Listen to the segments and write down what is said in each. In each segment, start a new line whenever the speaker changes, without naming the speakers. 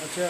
আচ্ছা,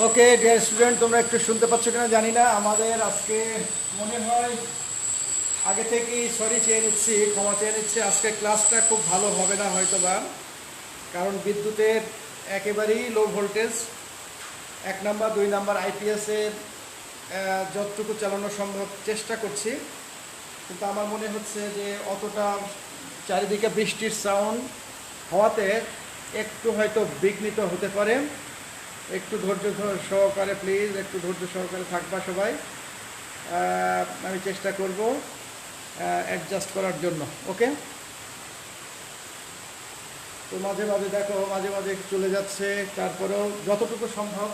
okay dear student, তোমরা একটু শুনতে পাচ্ছ কিনা জানি না। আমাদের আজকে মনে হয় আগে থেকেই সরি চেয়ে নিচ্ছি, ক্ষমা চেয়ে নিচ্ছি, আজকে ক্লাসটা খুব ভালো হবে না হয়তো বা, কারণ বিদ্যুতের একেবারেই লো ভোল্টেজ। 1 নাম্বার 2 নাম্বার আইপিএসের যতটুকু চালানো সম্ভব চেষ্টা করছি, কিন্তু আমার মনে হচ্ছে যে অতটা চারিদিকে বৃষ্টির সাউন্ড হওয়াতে একটু হয়তো বিঘ্নিত হতে পারে। একটু ধৈর্য সহকারে প্লিজ, একটু ধৈর্য সহকারে থাকবা সবাই। আমি চেষ্টা করব অ্যাডজাস্ট করার জন্য। ওকে, তো মাঝে মাঝে দেখো মাঝে মাঝে চলে যাচ্ছে, তারপরেও যতটুকু সম্ভব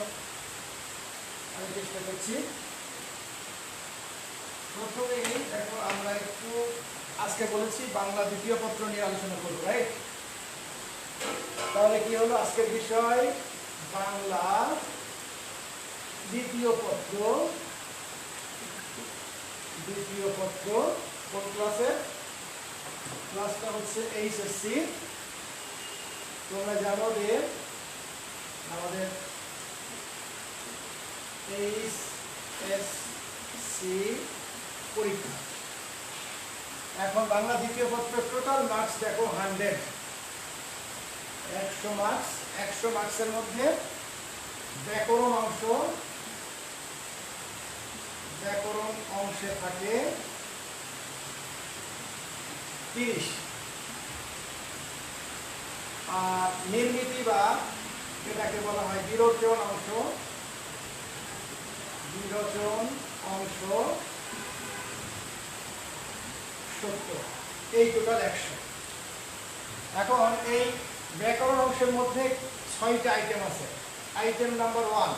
আমি চেষ্টা করছি। প্রথমেই দেখো আমরা একটু আজকে বলেছি বাংলা দ্বিতীয় পত্র নিয়ে আলোচনা করবো, রাইট? তাহলে কি হলো আজকের বিষয়? বাংলা দ্বিতীয় পত্র। দ্বিতীয় পত্র কোন ক্লাসে? ক্লাসটা হচ্ছে এইচএসসি। তোমরা জানো যে আমাদের এইচএসসি পরীক্ষা। এখন বাংলা দ্বিতীয় পত্র টোটাল মার্কস দেখো 100, 100 মার্কস। 100 মার্কসের মধ্যে ব্যাকরণ অংশে থাকে 30, আর নির্মিতি বা এটাকে বলা হয় বিরোচন অংশ, বিরোচন অংশ 70, এই টোটাল 100। এখন এই ব্যাকরণ অংশের মধ্যে 6টা আইটেম আছে। আইটেম নাম্বার 1,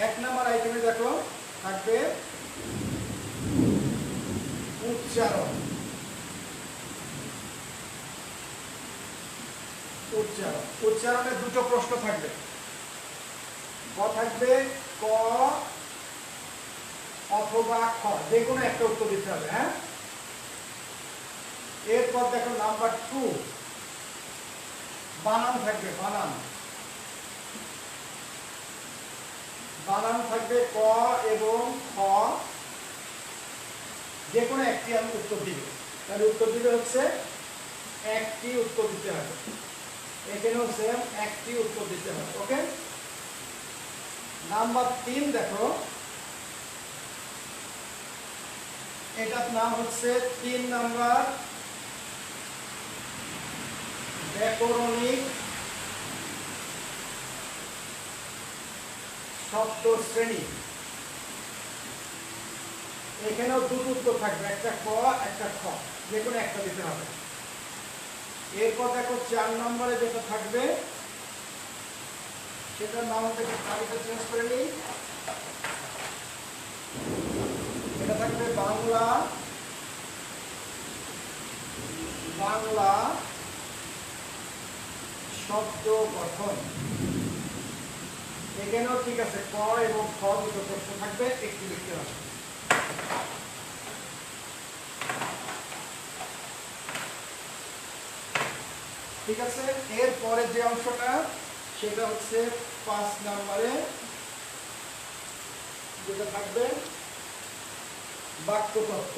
1 নাম্বার আইটেমে দেখো থাকবে উচ্চারণ। উচ্চারণে দুটো প্রশ্ন থাকবে। থাকবে ক অথবা খ, যে কোনো একটা উত্তর দিতে হবে। হ্যাঁ, এরপর দেখো নাম্বার 2, বানান থাকবে। বানান থাকবে ক এবং খ, যে কোনো একটি আমি উত্তর দিব। তাহলে উত্তর দিতে হচ্ছে একটি উত্তর দিতে হবে। এখানেও সেম একটি উত্তর দিতে হবে। ওকে, নাম্বার 3 দেখো, এটার নাম হচ্ছে 3 নাম্বার ব্যাকরণিক শব্দ শ্রেণী। এখানেও দুটো উত্তর থাকবে, একটা ক একটা খ, যে কোনো একটা দিতে হবে। এরপর দেখো 4 নম্বরে যেটা থাকবে সেটার নাম হচ্ছে, তালিকা চেঞ্জ করে নিই, এটা থাকবে বাংলা শব্দ গঠন। এখানেও ঠিক আছে, ক এবং খ দুটো প্রশ্ন থাকবে, একটু লিখতে হবে। ঠিক আছে, এরপরে যে অংশটা সেটা হচ্ছে 5 নম্বরে যেটা থাকবে বাক্যতত্ত্ব।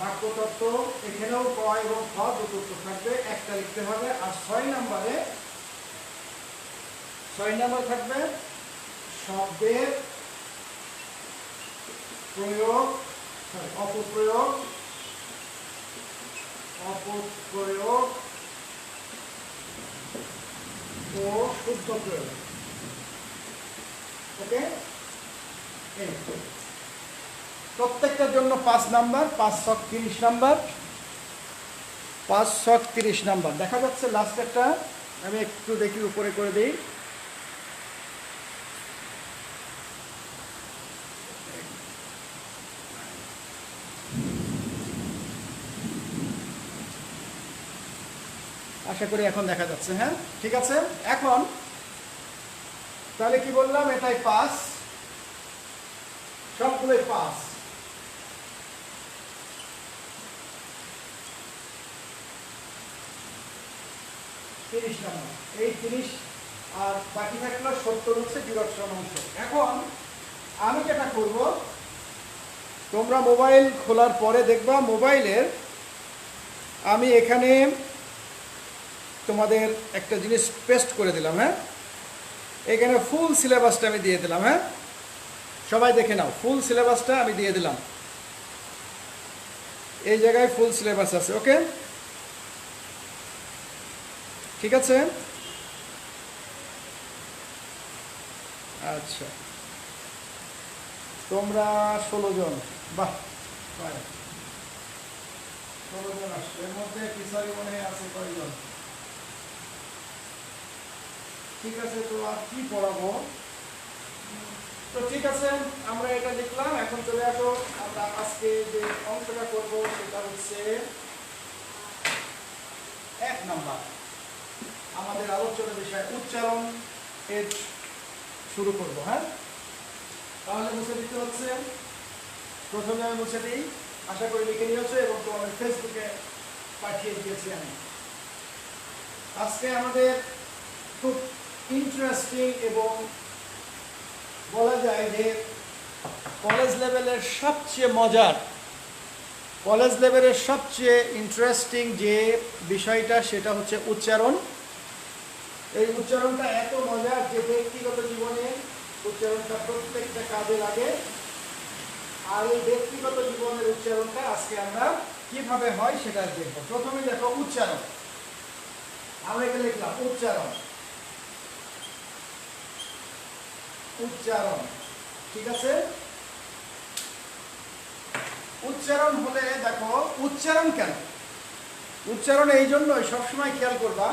বাক্যতত্ত্ব এখানেও ক এবং খ দুটো উত্তর থাকবে, একটা লিখতে হবে। আর 6 নম্বর থাকবে শব্দের প্রয়োগ, অপপ্রয়োগ ও শুদ্ধ প্রয়োগ। ওকে, এই প্রত্যেকটার জন্য 5 নাম্বার, 5 ছক 30 নাম্বার, 5 ছক 30 নাম্বার। দেখা যাচ্ছে লাস্টেরটা, আমি একটু দেখি উপরে করে দিই। আশা করি এখন দেখা যাচ্ছে। হ্যাঁ, ঠিক আছে। এখন তাহলে কি বললাম, এটাই 5, সবগুলোই 5। নম্বর, এই 30 আর বাকি থাকলো 70 হচ্ছে বিরক্ষণ অংশ। এখন আমি যেটা করব, তোমরা মোবাইল খোলার পরে দেখবা মোবাইলের আমি এখানে তোমাদের একটা জিনিস পেস্ট করে দিলাম। হ্যাঁ, এখানে ফুল সিলেবাসটা আমি দিয়ে দিলাম। হ্যাঁ, সবাই দেখে নাও, ফুল সিলেবাসটা আমি দিয়ে দিলাম। এই জায়গায় ফুল সিলেবাস আছে। ওকে, ঠিক আছে। আচ্ছা, তোমরা 16 জন, বাহ, 16 জন আসছে। এর মধ্যে টিচারই মনে আছে কয়জন? ঠিক আছে, তো আর কি পড়াবো? তো ঠিক আছে, আমরা এটা লিখলাম। এখন চলে আসো, আমরা আজকে যে অংশটা করব সেটা হচ্ছে 1 নাম্বার, আমাদের আলোচনার বিষয় উচ্চারণ এর শুরু করব। হ্যাঁ, তাহলে মুছে দিতে হচ্ছে। প্রথমে আমি মুছে দিই, আশা করি লিখে নিয়েছো এবং তোমাদের ফেসবুকে পাঠিয়ে দিয়েছি আমি। আজকে আমাদের খুব ইন্টারেস্টিং এবং বলা যায় যে কলেজ লেভেলের সবচেয়ে ইন্টারেস্টিং যে বিষয়টা সেটা হচ্ছে উচ্চারণ। এই উচ্চারণটা এত মজার যে ব্যক্তিগত জীবনে উচ্চারণটা প্রত্যেকটা কাজে লাগে। আর এই ব্যক্তিগত জীবনের উচ্চারণটা আজকে আমরা কিভাবে হয় সেটা দেখব। প্রথমে দেখো উচ্চারণ, আমরা এখানে লিখলাম উচ্চারণ। ঠিক আছে, উচ্চারণ হলে দেখো উচ্চারণ কেন, উচ্চারণ এই জন্যই সবসময় খেয়াল করবা,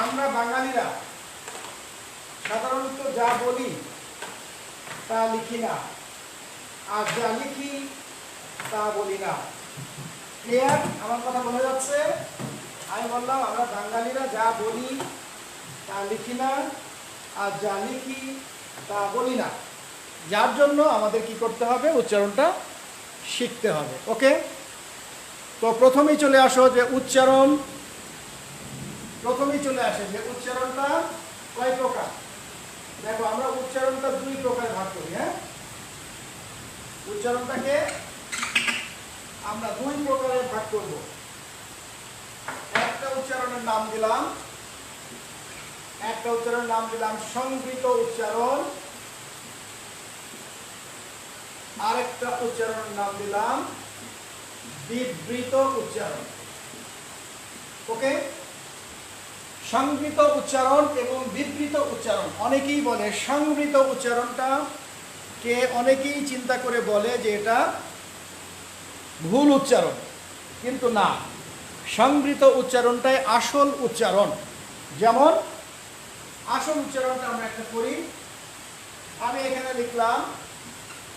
আমরা বাঙালিরা সাধারণত যা বলি তা লিখি না, আর যা লিখি তা বলি না। ক্লিয়ার? আমার কথা বোঝা যাচ্ছে? আমি বললাম আমরা বাঙালিরা যা বলি তা লিখি না, আর যা লিখি তা বলি না। যার জন্য আমাদের কি করতে হবে, উচ্চারণটা শিখতে হবে। ওকে, তো প্রথমেই চলে আসো যে উচ্চারণটা কয় প্রকার। দেখো, আমরা উচ্চারণটা 2 প্রকারে ভাগ করি। হ্যাঁ, উচ্চারণটাকে আমরা 2 প্রকারে ভাগ করব। একটা উচ্চারণের নাম দিলাম সংবৃত উচ্চারণ, আরেকটা উচ্চারণের নাম দিলাম বিবৃত উচ্চারণ। ওকে, সংবৃত উচ্চারণ এবং বিবৃত উচ্চারণ। অনেকেই বলে সংবৃত উচ্চারণটা কে অনেকেই চিন্তা করে বলে যে এটা ভুল উচ্চারণ, কিন্তু না, সংবৃত উচ্চারণটাই আসল উচ্চারণ। যেমন আসল উচ্চারণটা আমরা একটা করি, আমি এখানে লিখলাম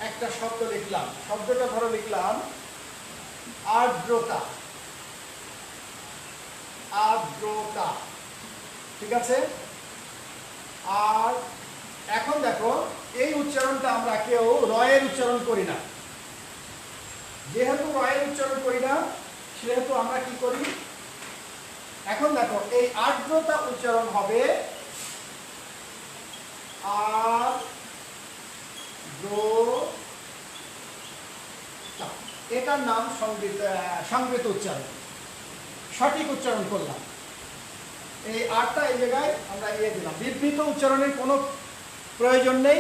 একটা শব্দ, শব্দটা ধরো লিখলাম আর্দ্রতা। ঠিক আছে। আর এখন দেখো এই উচ্চারণটা আমরা কেউ রয়ের উচ্চারণ করি না, যেহেতু রয়ের উচ্চারণ করি না সেহেতু আমরা কি করি, এখন দেখো এই আর্দ্রতা উচ্চারণ হবে আর্দ্রতা, এটার নাম সংবৃত উচ্চারণ, সঠিক উচ্চারণ করলাম। এই আরটা এই জায়গায় আমরা দিলাম। বিবৃত উচ্চারণের কোনো প্রয়োজন নেই,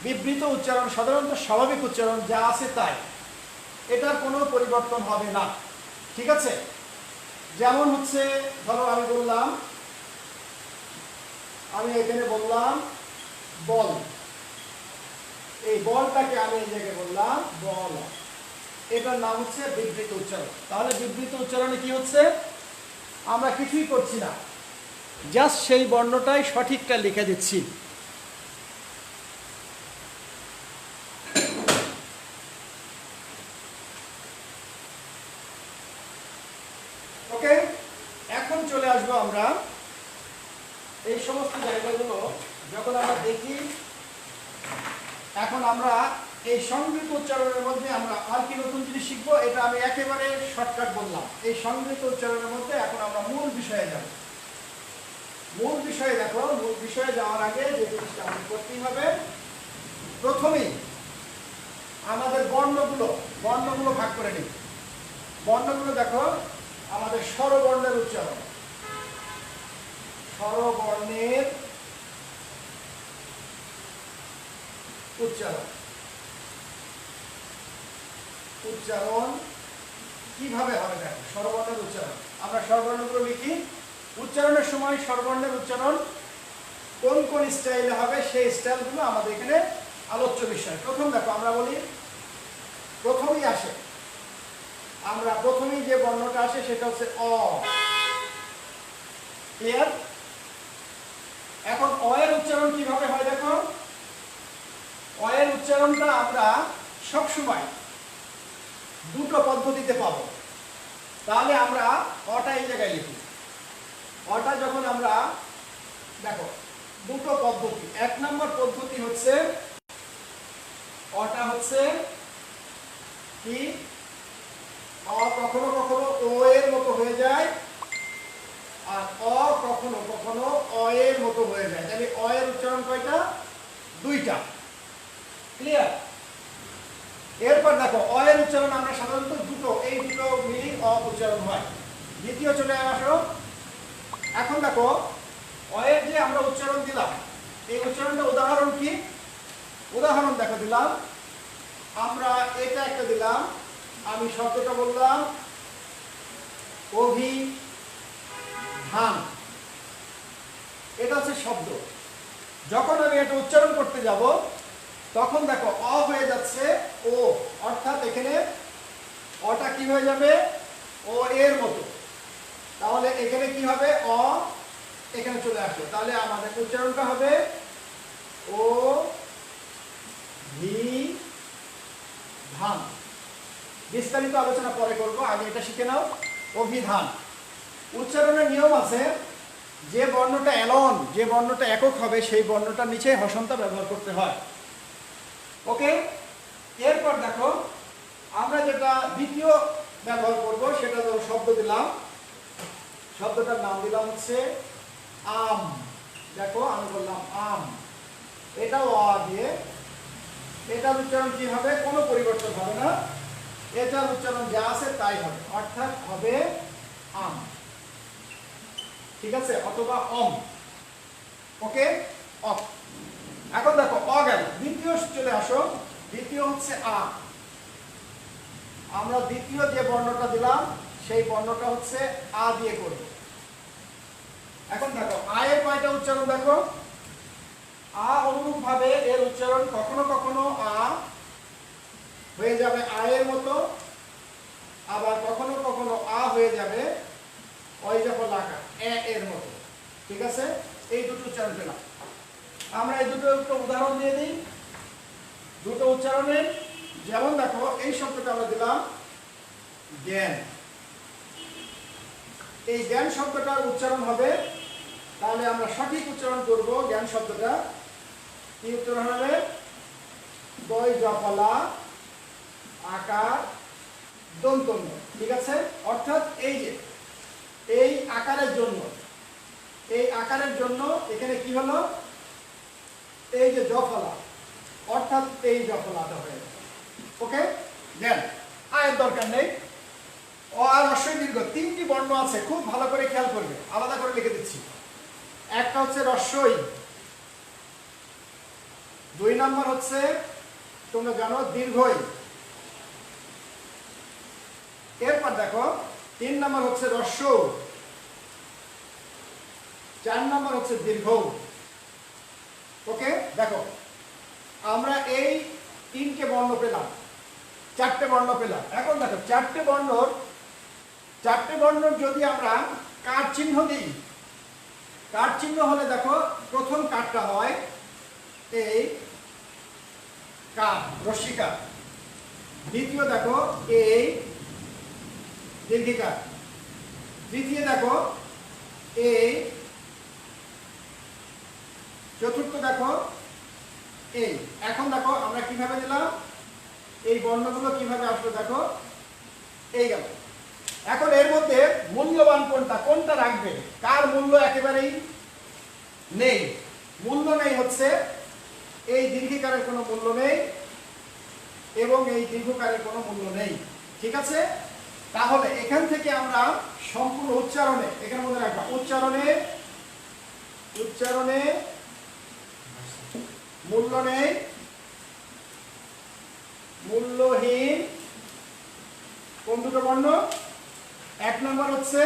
বিবৃত উচ্চারণ সাধারণত স্বাভাবিক উচ্চারণ, যা আছে তাই, এটার কোনো পরিবর্তন হবে না। ঠিক আছে। যেমন হচ্ছে ধরো আমি বললাম, আমি এখানে বললাম বল, এই বলটাকে আমি এই জায়গায় বললাম বল, এটার নাম হচ্ছে বিবৃত উচ্চারণ। তাহলে বিবৃত উচ্চারণে কি হচ্ছে, আমরা কিছুই করছি না, জাস্ট সেই বর্ণটাই সঠিকটা লিখে দিচ্ছি। ওকে, এখন চলে আসবো আমরা এই সমস্ত জায়গাগুলো যখন আমরা দেখি। এখন আমরা এই সংবৃত উচ্চারণের মধ্যে আমরা আর কি নতুন জিনিস শিখবো, এটা আমি একেবারে শর্টকাট বললাম। এই সংবৃত উচ্চারণের মধ্যে এখন আমরা মূল বিষয়ে যাব। মূল বিষয়ে দেখো, মূল বিষয়ে যাওয়ার আগে যে জিনিসটা আমাদের করতেই হবে, প্রথমেই আমাদের বর্ণগুলো ভাগ করে নিই। বর্ণগুলো দেখো, আমাদের স্বরবর্ণের উচ্চারণ, স্বরবর্ণের উচ্চারণ কিভাবে হবে দেখো। স্বরবর্ণের উচ্চারণ আমরা স্বরবর্ণগুলো লিখি, উচ্চারণের সময় স্বরবর্ণের উচ্চারণ কোন কোন স্টাইলে হবে সেই স্টাইলগুলো আমাদের এখানে আলোচ্য বিষয়। প্রথম দেখো, আমরা বলি প্রথমেই আসে, আমরা প্রথমেই যে বর্ণটা আসে সেটা হচ্ছে অ। ক্লিয়ার? এখন অ এর উচ্চারণ কিভাবে হয় দেখো। অ এর উচ্চারণটা আমরা সবসময় দুটো পদ্ধতিতে পাবো। তাহলে আমরা অটা এই জায়গায় লিখি। অটা যখন আমরা দেখো দুটো পদ্ধতি, এক নম্বর পদ্ধতি হচ্ছে অটা হচ্ছে কি, অ কখনো কখনো ও এর মতো হয়ে যায়, আর অ কখনো কখনো অ এর মতো হয়ে যায়। তাহলে অ এর উচ্চারণ কয়টা? দুইটা। ক্লিয়ার? এরপর দেখো অ এর উচ্চারণ আমরা সাধারণত দুটো, এই দুটো মিলি অ উচ্চারণ হয়। দ্বিতীয় চলে আসো। এখন দেখো অ এর যে আমরা উচ্চারণ দিলাম, এই উচ্চারণটা উদাহরণ কি? উদাহরণ দেখো দিলাম, আমরা এটা একটা দিলাম, আমি শব্দটা বললাম অভিধান, এটা হচ্ছে শব্দ। যখন আমি এটা উচ্চারণ করতে যাব তখন দেখো অ হয়ে যাচ্ছে ও, অর্থাৎ এখানে অটা কি হয়ে যাবে? ও এর মতো। তাহলে এখানে কি হবে? অ এখানে চলে আসবে। তাহলে আমাদের উচ্চারণটা হবে ও ভি ধান। বিস্তারিত আলোচনা পরে করব, আগে এটা শিখে নাও। অভিধান। উচ্চারণের নিয়ম আছে, যে বর্ণটা এলন, যে বর্ণটা একক হবে সেই বর্ণটার নিচে হসন্ত ব্যবহার করতে হয়। ওকে। এরপর দেখো আমরা যেটা দ্বিতীয় ব্যবহার করব সেটা হলো শব্দ দিলাম, শব্দটার নাম দিলাম হচ্ছে আম। দেখো আমি বললাম আম, এটাও অ দিয়ে। এটার উচ্চারণ কি হবে? কোনো পরিবর্তন হবে না, এটার উচ্চারণ যা আছে তাই হবে, অর্থাৎ হবে আম। ঠিক আছে? অথবা অম। ওকে, অফ। এখন দেখো অ গেল, দ্বিতীয় চলে আসো। দ্বিতীয় হচ্ছে আ। আমরা দ্বিতীয় যে বর্ণটা দিলাম সেই বর্ণটা হচ্ছে আ দিয়ে করব। এখন দেখো আ এর কয়টা উচ্চারণ দেখো। আ অনুরূপ ভাবে এর উচ্চারণ কখনো কখনো আ হয়ে যাবে আ এর মতো, আবার কখনো কখনো আ হয়ে যাবে ওই যখন লাগা এ এর মতো। ঠিক আছে? এই দুটো উচ্চারণ পেলাম। আমরা এই দুটো একটু উদাহরণ দিয়ে দিই দুটো উচ্চারণের। যেমন দেখো এই শব্দটা আমরা দিলাম জ্ঞান। এই জ্ঞান শব্দটার উচ্চারণ হবে তাহলে আমরা সঠিক উচ্চারণ করব জ্ঞান শব্দটা। কি উচ্চারণ হবে? দই জফলা আকার দন্ত ন। ঠিক আছে, অর্থাৎ এই যে এই আকারের জন্য, এই আকারের জন্য এখানে কি হলো? এই যে জফলা, অর্থাৎ এই জফলাটা হয়ে গেল। ওকে, দেন আয়ের দরকার নেই। অ আর হ্রস্বই দীর্ঘ তিনটি বর্ণ আছে, খুব ভালো করে খেয়াল করবে, আলাদা করে লিখে দিচ্ছি। একটা হচ্ছে হ্রস্বই, 2 নম্বর হচ্ছে তোমরা জানো দীর্ঘই, এরপর দেখো 3 নম্বর হচ্ছে হ্রস্ব, 4 নম্বর হচ্ছে দীর্ঘ। ওকে, দেখো আমরা এই 3টে বর্ণ পেলাম, 4টে বর্ণ পেলাম। এখন দেখো 4টে বর্ণর যদি আমরা কার চিহ্ন দিই, কার চিহ্ন হলে দেখো প্রথম কারটা হয় এই কার, রস্যিকার। দ্বিতীয় দেখো এই দীর্ঘিকার। তৃতীয় দেখো এই, চতুর্থ দেখো এই। এখন দেখো আমরা কিভাবে দিলাম, এই বর্ণগুলো কিভাবে আসলো দেখো, এই গেল। এখন এর মধ্যে মূল্যবান কোনটা, কোনটা রাখবে? কার মূল্য একেবারেই নেই, মূল্য নেই হচ্ছে এই দীর্ঘিকারের কোনো মূল্য নেই এবং এই দীর্ঘকারের কোনো মূল্য নেই। ঠিক আছে, তাহলে এখান থেকে আমরা সম্পূর্ণ উচ্চারণে, এখানে মনে রাখবা উচ্চারণে মূল্য নেই, মূল্যহীন কোন দুটো বর্ণ? 1 নম্বর হচ্ছে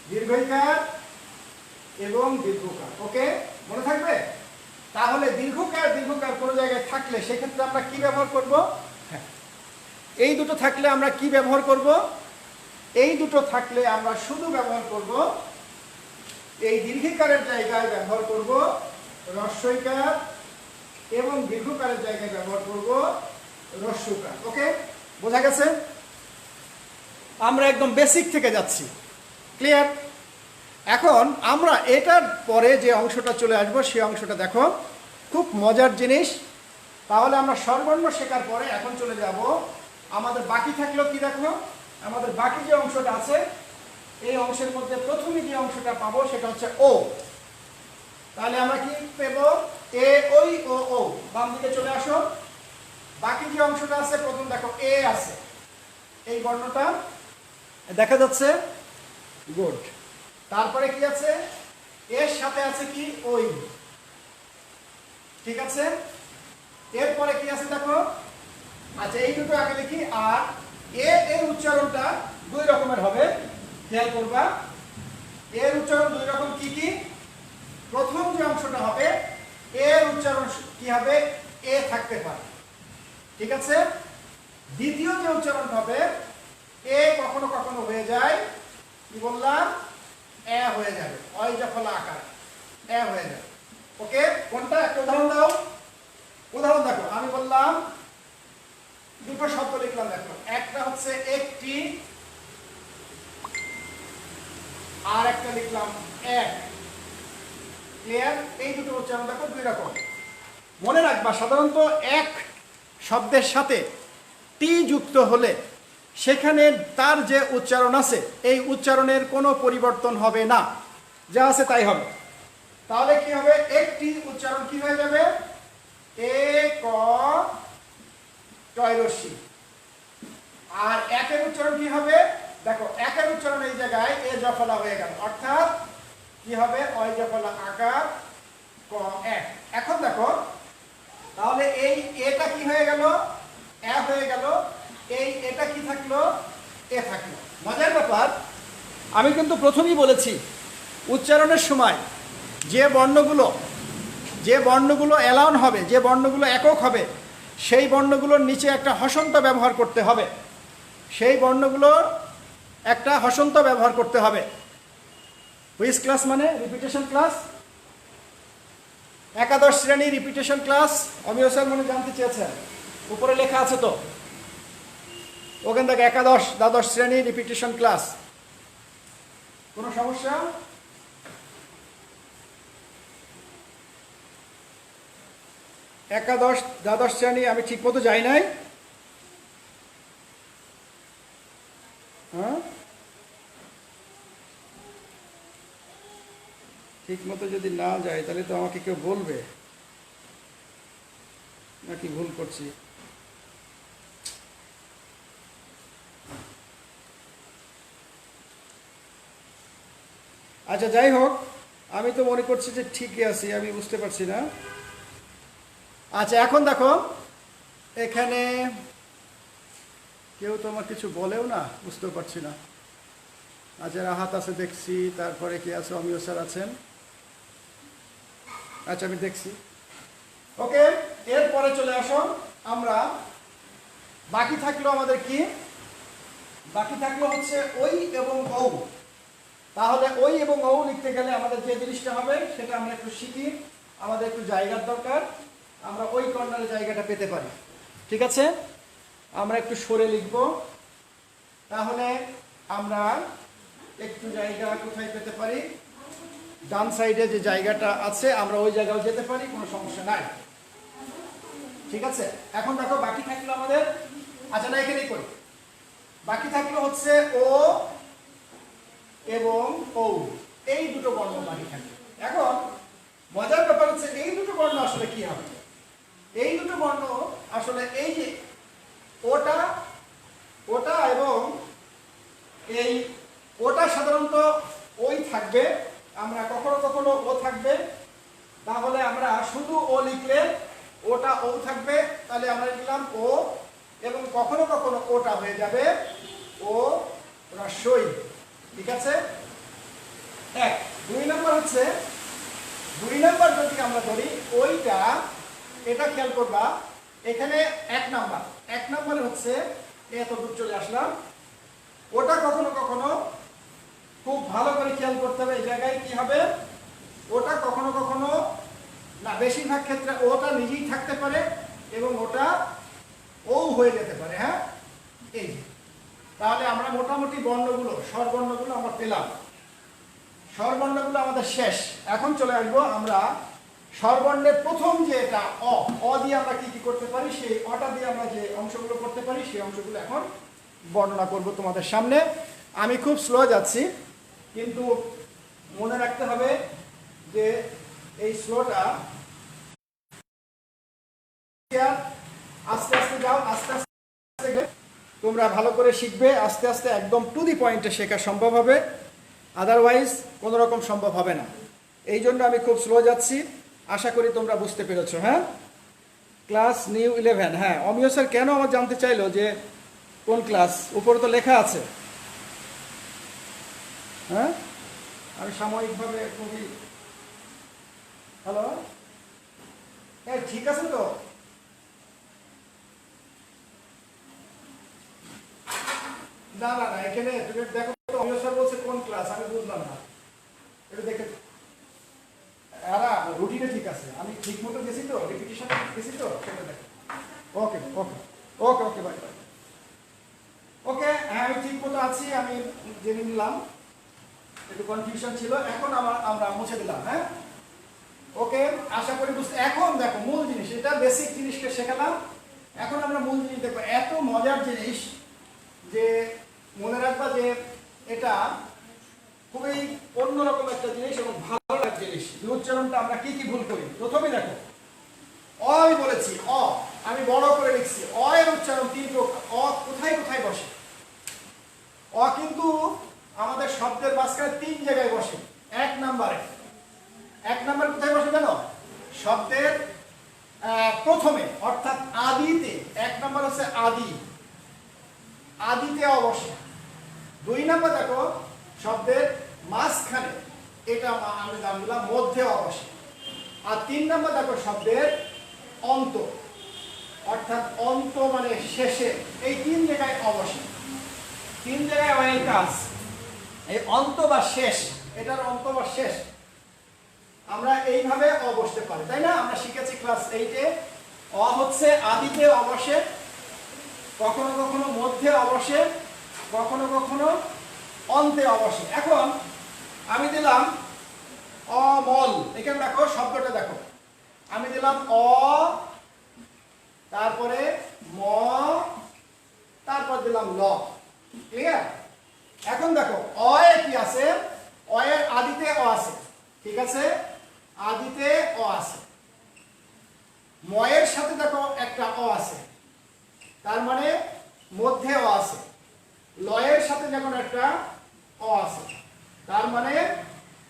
দীর্ঘইকার এবং দীর্ঘকার। ওকে, মনে থাকবে? তাহলে দীর্ঘকার কোন জায়গায় থাকলে সেক্ষেত্রে আমরা কি ব্যবহার করব? এই দুটো থাকলে আমরা কি ব্যবহার করব? এই দুটো থাকলে আমরা শুধু ব্যবহার করব, এই দীর্ঘিকারের জায়গায় ব্যবহার করব হ্রস্বইকার এবং দীর্ঘকারের জায়গায় ব্যবহার করব হ্রস্বকার। ওকে, বোঝা গেছে? আমরা একদম বেসিক থেকে যাচ্ছি, ক্লিয়ার? এখন আমরা এটার পরে যে অংশটা চলে আসব সেই অংশটা দেখো, খুব মজার জিনিস। তাহলে আমরা স্বরবর্ণ শেখার পরে এখন চলে যাব, আমাদের বাকি থাকলো কি দেখো, আমাদের বাকি যে অংশটা আছে এই অংশের মধ্যে প্রথমে যে অংশটা পাবো সেটা হচ্ছে ও। তাহলে আমরা কি পেব? এ ওই ও ও। বাম দিকে চলে আসো, বাকি যে অংশটা আছে প্রথম দেখো এ আছে, এই বর্ণটা দেখা যাচ্ছে, গুড। তারপরে কি আছে? এর সাথে আছে কি? ওই। ঠিক আছে, এরপরে কি আছে দেখো, আচ্ছা এই দুটো আগে লিখি। আর এর উচ্চারণটা 2 রকমের হবে, খেয়াল করবা। এর উচ্চারণ 2 রকম। কি কি? প্রথম যে অংশটা হবে এর উচ্চারণ কি হবে? এ থাকতে পারে। ঠিক আছে, দ্বিতীয় যে উচ্চারণ হবে এ কখনো কখনো হয়ে যায়, কি বললাম? এ হয়ে যাবে, অয় জফলা আকার এ হয়ে যাবে। ওকে, কোনটা? একটা উদাহরণ দাও। উদাহরণ দেখো, আমি বললাম দুটো শব্দ লিখলাম, দেখো একটা হচ্ছে একটি আর একটা লিখলাম এক। ক্লিয়ার? এই দুটো উচ্চারণ দেখো 2 রকম। মনে রাখবা সাধারণত এক শব্দের সাথে টি যুক্ত হলে সেখানে তার যে উচ্চারণ আছে এই উচ্চারণের কোনো পরিবর্তন হবে না, যা আছে তাই হবে। তাহলে কি হবে? একটি উচ্চারণ কি হয়ে যাবে? এ ক টয়রসি। আর একের উচ্চারণ কি হবে? দেখো একের উচ্চারণ এই জায়গায় এ জফলা হয়ে গেল, অর্থাৎ কি হবে? অয় জফলা আকার ক এক। এখন দেখো তাহলে এই এটা কি হয়ে গেল? এ হয়ে গেল। এই এটা কি থাকলো? এ থাকলো। মজার ব্যাপার, আমি কিন্তু প্রথমেই বলেছি উচ্চারণের সময় যে বর্ণগুলো অ্যালাউন হবে, যে বর্ণগুলো একক হবে, সেই বর্ণগুলোর নিচে একটা হসন্ত ব্যবহার করতে হবে, সেই বর্ণগুলোর একটা হসন্ত ব্যবহার করতে হবে। হুইচ ক্লাস মানে রিপিটেশন ক্লাস, একাদশ শ্রেণী রিপিটেশন ক্লাস। অমিয় স্যার মনে জানতে চেয়েছেন, উপরে লেখা আছে তো, ওখান থেকে একাদশ দ্বাদশ শ্রেণী রিপিটেশন ক্লাস। কোনো সমস্যা? একাদশ দ্বাদশ শ্রেণী আমি ঠিক মতো যাই নাই। হ্যাঁ, ঠিক মতো যদি না যায় তাহলে তো আমাকে কেউ বলবে নাকি ভুল করছি। আচ্ছা, যাই হোক, আমি তো মনে করছি যে ঠিকই আছি, আমি বুঝতে পারছি না। আচ্ছা, এখন দেখো এখানে কেউ তো আমার কিছু বলেও না, বুঝতেও পারছি না। আচ্ছা, রাহাত আছে দেখছি, তারপরে কে আছে, অমিয় স্যার আছেন। আচ্ছা, আমি দেখছি। ওকে, এরপরে চলে আসো, আমরা বাকি থাকলো আমাদের কি, বাকি থাকলো হচ্ছে ওই এবং ঔ। তাহলে ওই এবং ঔ লিখতে গেলে আমাদের যে জিনিসটা হবে সেটা আমরা একটু শিখি। আমাদের একটু জায়গার দরকার, আমরা ওই কর্নারে জায়গাটা পেতে পারি। ঠিক আছে, আমরা একটু সরে লিখব। তাহলে আমরা একটু জায়গা কোথায় পেতে পারি, ডান সাইডে যে জায়গাটা আছে আমরা ওই জায়গায় যেতে পারি, কোনো সমস্যা নাই। ঠিক আছে, এখন দেখো বাকি থাকলো আমাদের, আচ্ছা না এখানেই করি, বাকি থাকলো হচ্ছে ও এবং ঔ, এই দুটো বর্ণ বাকি থাকবে। এখন মজার ব্যাপার হচ্ছে এই দুটো বর্ণ আসলে কি হবে, এই দুটো বর্ণ আসলে এই যে ওটা ওটা এবং এই ওটা সাধারণত ওই থাকবে, আমরা কখনো কখনো ও থাকবে। তাহলে আমরা শুধু ও লিখলে ওটা ও থাকবে, তাহলে আমরা লিখলাম ও, এবং কখনো কখনো ওটা হয়ে যাবে ও রস্বই। ঠিক আছে, এক। দুই নম্বর হচ্ছে, দুই নম্বর যদি আমরা ধরি ওইটা, এটা খেয়াল করবা, এখানে এক নম্বরে হচ্ছে এত দূর চলে আসলাম। ওটা কখনো কখনো খুব ভালো করে খেয়াল করতে হবে, এই জায়গায় কি হবে, ওটা কখনো কখনো না, বেশিরভাগ ক্ষেত্রে ওটা নিজেই থাকতে পারে এবং ওটা ও হয়ে যেতে পারে। হ্যাঁ, এই যে, তাহলে আমরা মোটামুটি বর্ণগুলো, স্বরবর্ণগুলো আমরা পেলাম। স্বরবর্ণগুলো আমাদের শেষ। এখন চলে আসবো আমরা স্বরবর্ণের প্রথম যে এটা অ, অ দিয়ে আমরা কি কি করতে পারি, সেই অটা দিয়ে আমরা যে অংশগুলো করতে পারি সেই অংশগুলো এখন বর্ণনা করব তোমাদের সামনে। আমি খুব স্লো যাচ্ছি, কিন্তু মনে রাখতে হবে যে এই স্লোটা আস্তে আস্তে যাও, আস্তে আস্তে তোমরা ভালো করে শিখবে। আস্তে আস্তে একদম টু দি পয়েন্টে শেখা সম্ভব হবে, আদারওয়াইজ কোনো রকম সম্ভব হবে না। এই জন্য আমি খুব স্লো যাচ্ছি, আশা করি তোমরা বুঝতে পেরেছো। হ্যাঁ, ক্লাস নিউ 11। হ্যাঁ, অমিয় স্যার কেন আমার জানতে চাইলো যে কোন ক্লাস, উপরে তো লেখা আছে। হ্যাঁ, আমি সাময়িকভাবে খুবই, হ্যালো, হ্যাঁ ঠিক আছে তো, না না না, এখানে তুমি দেখো তো, অমিয় স্যার বলছে কোন ক্লাস, আমি বুঝলাম না, এটা দেখে। রুটিনে ঠিক আছে, আমি ঠিক মতো গেছি তো, রিপিটিশন গেছি তো, সেটা দেখো। ওকে ওকে ওকে ওকে, বাই বাই। ওকে, হ্যাঁ আমি ঠিক মতো আছি, আমি জেনে নিলাম, একটু কনফিউশন ছিল, এখন আমরা মুছে দিলাম। হ্যাঁ, ওকে, আশা করি বুঝতে। এখন দেখো মূল জিনিস, এটা বেসিক জিনিসকে শেখালাম, এখন আমরা মূল জিনিস দেখবো। এত মজার জিনিস যে মনে রাখবা যে এটা খুবই অন্যরকম একটা জিনিস এবং ভালো একটা জিনিস। উচ্চারণটা আমরা কি কি ভুল করি, প্রথমে দেখো অ, আমি বলেছি অ, আমি বড় করে লিখছি, অ এর উচ্চারণ তিন প্রকার। অ কোথায় কোথায় বসে, অ কিন্তু আমাদের শব্দের মাঝখানে তিন জায়গায় বসে। এক নম্বরে কোথায় বসে জানো, শব্দের প্রথমে অর্থাৎ আদিতে। এক নম্বর হচ্ছে আদিতে অ বসে। দুই নম্বর দেখো শব্দের মাঝখানে, এটা আমি নাম দিলাম মধ্যে অ বসে। আর তিন নম্বর দেখো শব্দের অন্ত, অর্থাৎ অন্ত মানে শেষে, এই তিন জায়গায় অ বসে। তিন জায়গায় অয়ের কাজ, এই অন্ত বা শেষ, এটার অন্ত বা শেষ আমরা এইভাবে অ বসতে পারি, তাই না? আমরা শিখেছি ক্লাস 8-এ, অ হচ্ছে আদিতে অ বসে, কখনো কখনো মধ্যে অ বসে, কখনো কখনো অন্তে অ বসে। এখন আমি দিলাম অমল, এখানে দেখো শব্দটা দেখো, আমি দিলাম অ তারপরে ম, তারপর দিলাম ল। ক্লিয়ার? এখন দেখো অয়ে কি আছে, অয়ের আদিতে অ আছে, ঠিক আছে, আদিতে অ আছে। ময়ের সাথে দেখো একটা অ আছে, তার মানে মধ্যে অ আছে। লয়ের সাথে যখন একটা অ আছে, তার মানে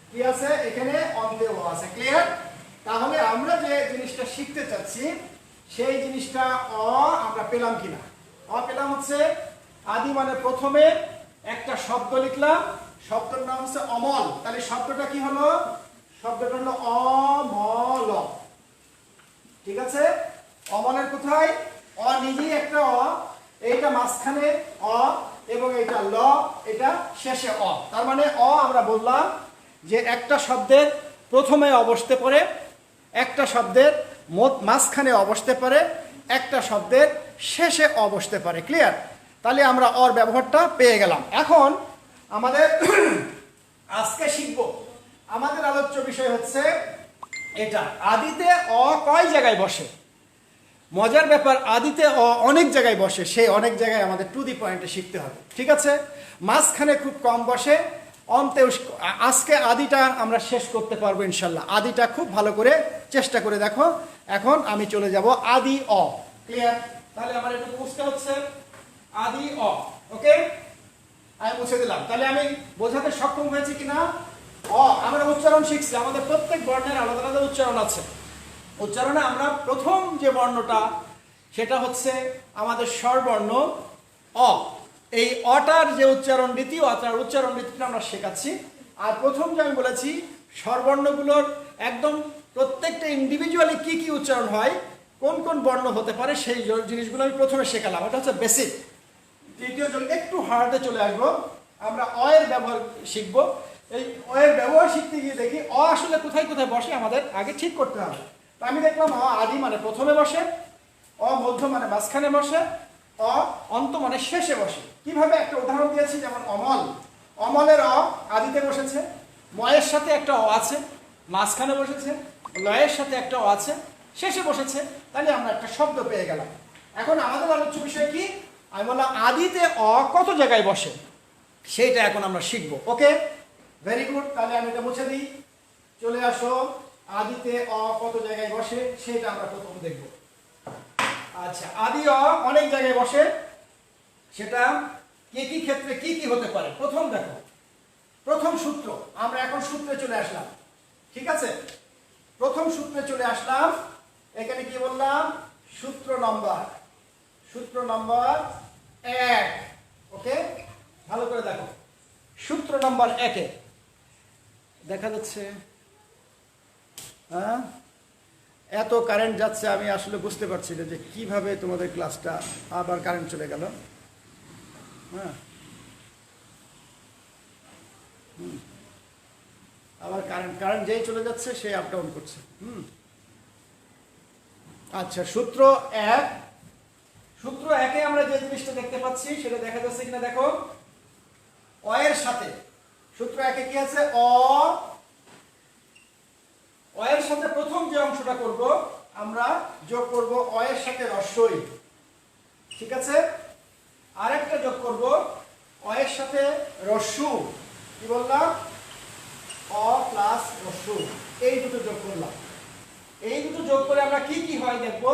কি আছে, এখানে অন্তে অ আছে। ক্লিয়ার? তাহলে আমরা যে জিনিসটা শিখতে চাচ্ছি সেই জিনিসটা অ আমরা পেলাম কিনা। অ পেলাম হচ্ছে আদি মানে প্রথমে একটা শব্দ লিখলাম, শব্দের নাম হচ্ছে অমল। তাহলে শব্দটা কি হলো, শব্দটা হলো অমল। ঠিক আছে? অমলের কোথায়, অ নিজেই একটা অ, এইটা মাঝখানে অ এবং এইটা ল, এটা শেষে অ। তার মানে অ আমরা বললাম যে একটা শব্দের প্রথমে অ বসতে পারে, একটা শব্দের মাঝখানে অ বসতে পারে, একটা শব্দের শেষে অ বসতে পারে। ক্লিয়ার? তাহলে আমরা অর ব্যবহারটা পেয়ে গেলাম। এখন আমাদের আজকে শিখব, আমাদের আলোচ্য বিষয় হচ্ছে এটা, আদিতে অ কয় জায়গায় বসে। মজার ব্যাপার, আদিতে অ অনেক জায়গায় বসে, সেই অনেক জায়গায় আমাদের টু দি পয়েন্টে শিখতে হবে। ঠিক আছে? মাঝখানে খুব কম বসে, অন্তে আজকে আদিটা আমরা শেষ করতে পারবো ইনশাল্লাহ। আদিটা খুব ভালো করে চেষ্টা করে দেখো। এখন আমি চলে যাব আদি অ। ক্লিয়ার? তাহলে আমার একটু বুঝতে হচ্ছে আদি অ। ওকে, আমি মুছে দিলাম। তাহলে আমি বোঝাতে সক্ষম হয়েছি কিনা? অ আমরা উচ্চারণ শিখছি, আমাদের প্রত্যেক বর্ণের আলাদা আলাদা উচ্চারণ আছে। উচ্চারণে আমরা প্রথম যে বর্ণটা সেটা হচ্ছে আমাদের স্বরবর্ণ অ। এই অটার যে উচ্চারণ রীতি, অটার উচ্চারণ রীতিটা আমরা শেখাচ্ছি। আর প্রথম যে আমি বলেছি স্বরবর্ণগুলোর একদম প্রত্যেকটা ইন্ডিভিজুয়ালি কি কি উচ্চারণ হয়, কোন কোন বর্ণ হতে পারে, সেই জিনিসগুলো আমি প্রথমে শেখালাম। এটা হচ্ছে বেসিক। তৃতীয় জন একটু হার্ডে চলে আসবো, আমরা অ এর ব্যবহার শিখব। এই অ এর ব্যবহার শিখতে গিয়ে দেখি অ আসলে কোথায় কোথায় বসে আমাদের আগে ঠিক করতে হবে। আমি দেখলাম অ আদি মানে প্রথমে বসে, অ মধ্য মানে মাঝখানে বসে, অ অন্ত মানে শেষে বসে। কিভাবে, একটা উদাহরণ দিয়েছি, যেমন অমল, অমলের অ আদিতে বসেছে, ময়ের সাথে একটা অ আছে, মাঝখানে বসেছে, লয়ের সাথে একটা অ আছে, শেষে বসেছে। তাহলে আমরা একটা শব্দ পেয়ে গেলাম। এখন আমাদের আলোচ্য বিষয় কি, আমি বললাম আদিতে অ কত জায়গায় বসে, সেইটা এখন আমরা শিখবো। ওকে, ভেরি গুড। তাহলে আমি এটা মুছে দিই, চলে আসো আদিতে অ কত জায়গায় বসে সেটা আমরা প্রথম দেখব। আচ্ছা, আদি অ অনেক জায়গায় বসে, সেটা কি কি ক্ষেত্রে কি কি হতে পারে। প্রথম দেখো, প্রথম সূত্র, আমরা এখন সূত্রে চলে আসলাম। ঠিক আছে, প্রথম সূত্রে চলে আসলাম। এখানে কি বললাম, সূত্র নম্বর, সূত্র নম্বর 1। ওকে, ভালো করে দেখো, সূত্র নম্বর 1 দেখা যাচ্ছে। হ্যাঁ, এত কারেন্ট যাচ্ছে, আমি আসলে বুঝতে পারছি না যে কিভাবে তোমাদের ক্লাসটা, আবার কারেন্ট চলে গেল। হ্যাঁ, আবার কারেন্ট যেই চলে যাচ্ছে সেই আপ ডাউন করছে। আচ্ছা, সূত্র 1, সূত্র 1-এ আমরা যে জিনিসটা দেখতে পাচ্ছি সেটা দেখা যাচ্ছে কিনা দেখো, অ এর সাথে, সূত্র 1-এ কি আছে, অ, অ এর সাথে প্রথম যে অংশটা করব আমরা যোগ করব অ এর সাথে রস্বই। ঠিক আছে, আরেকটা যোগ করব অ এর সাথে রস্যু। কি বললাম, অ প্লাস রস্যু, এই দুটো যোগ করলাম। এই দুটো যোগ করে আমরা কি কি হয় দেখব।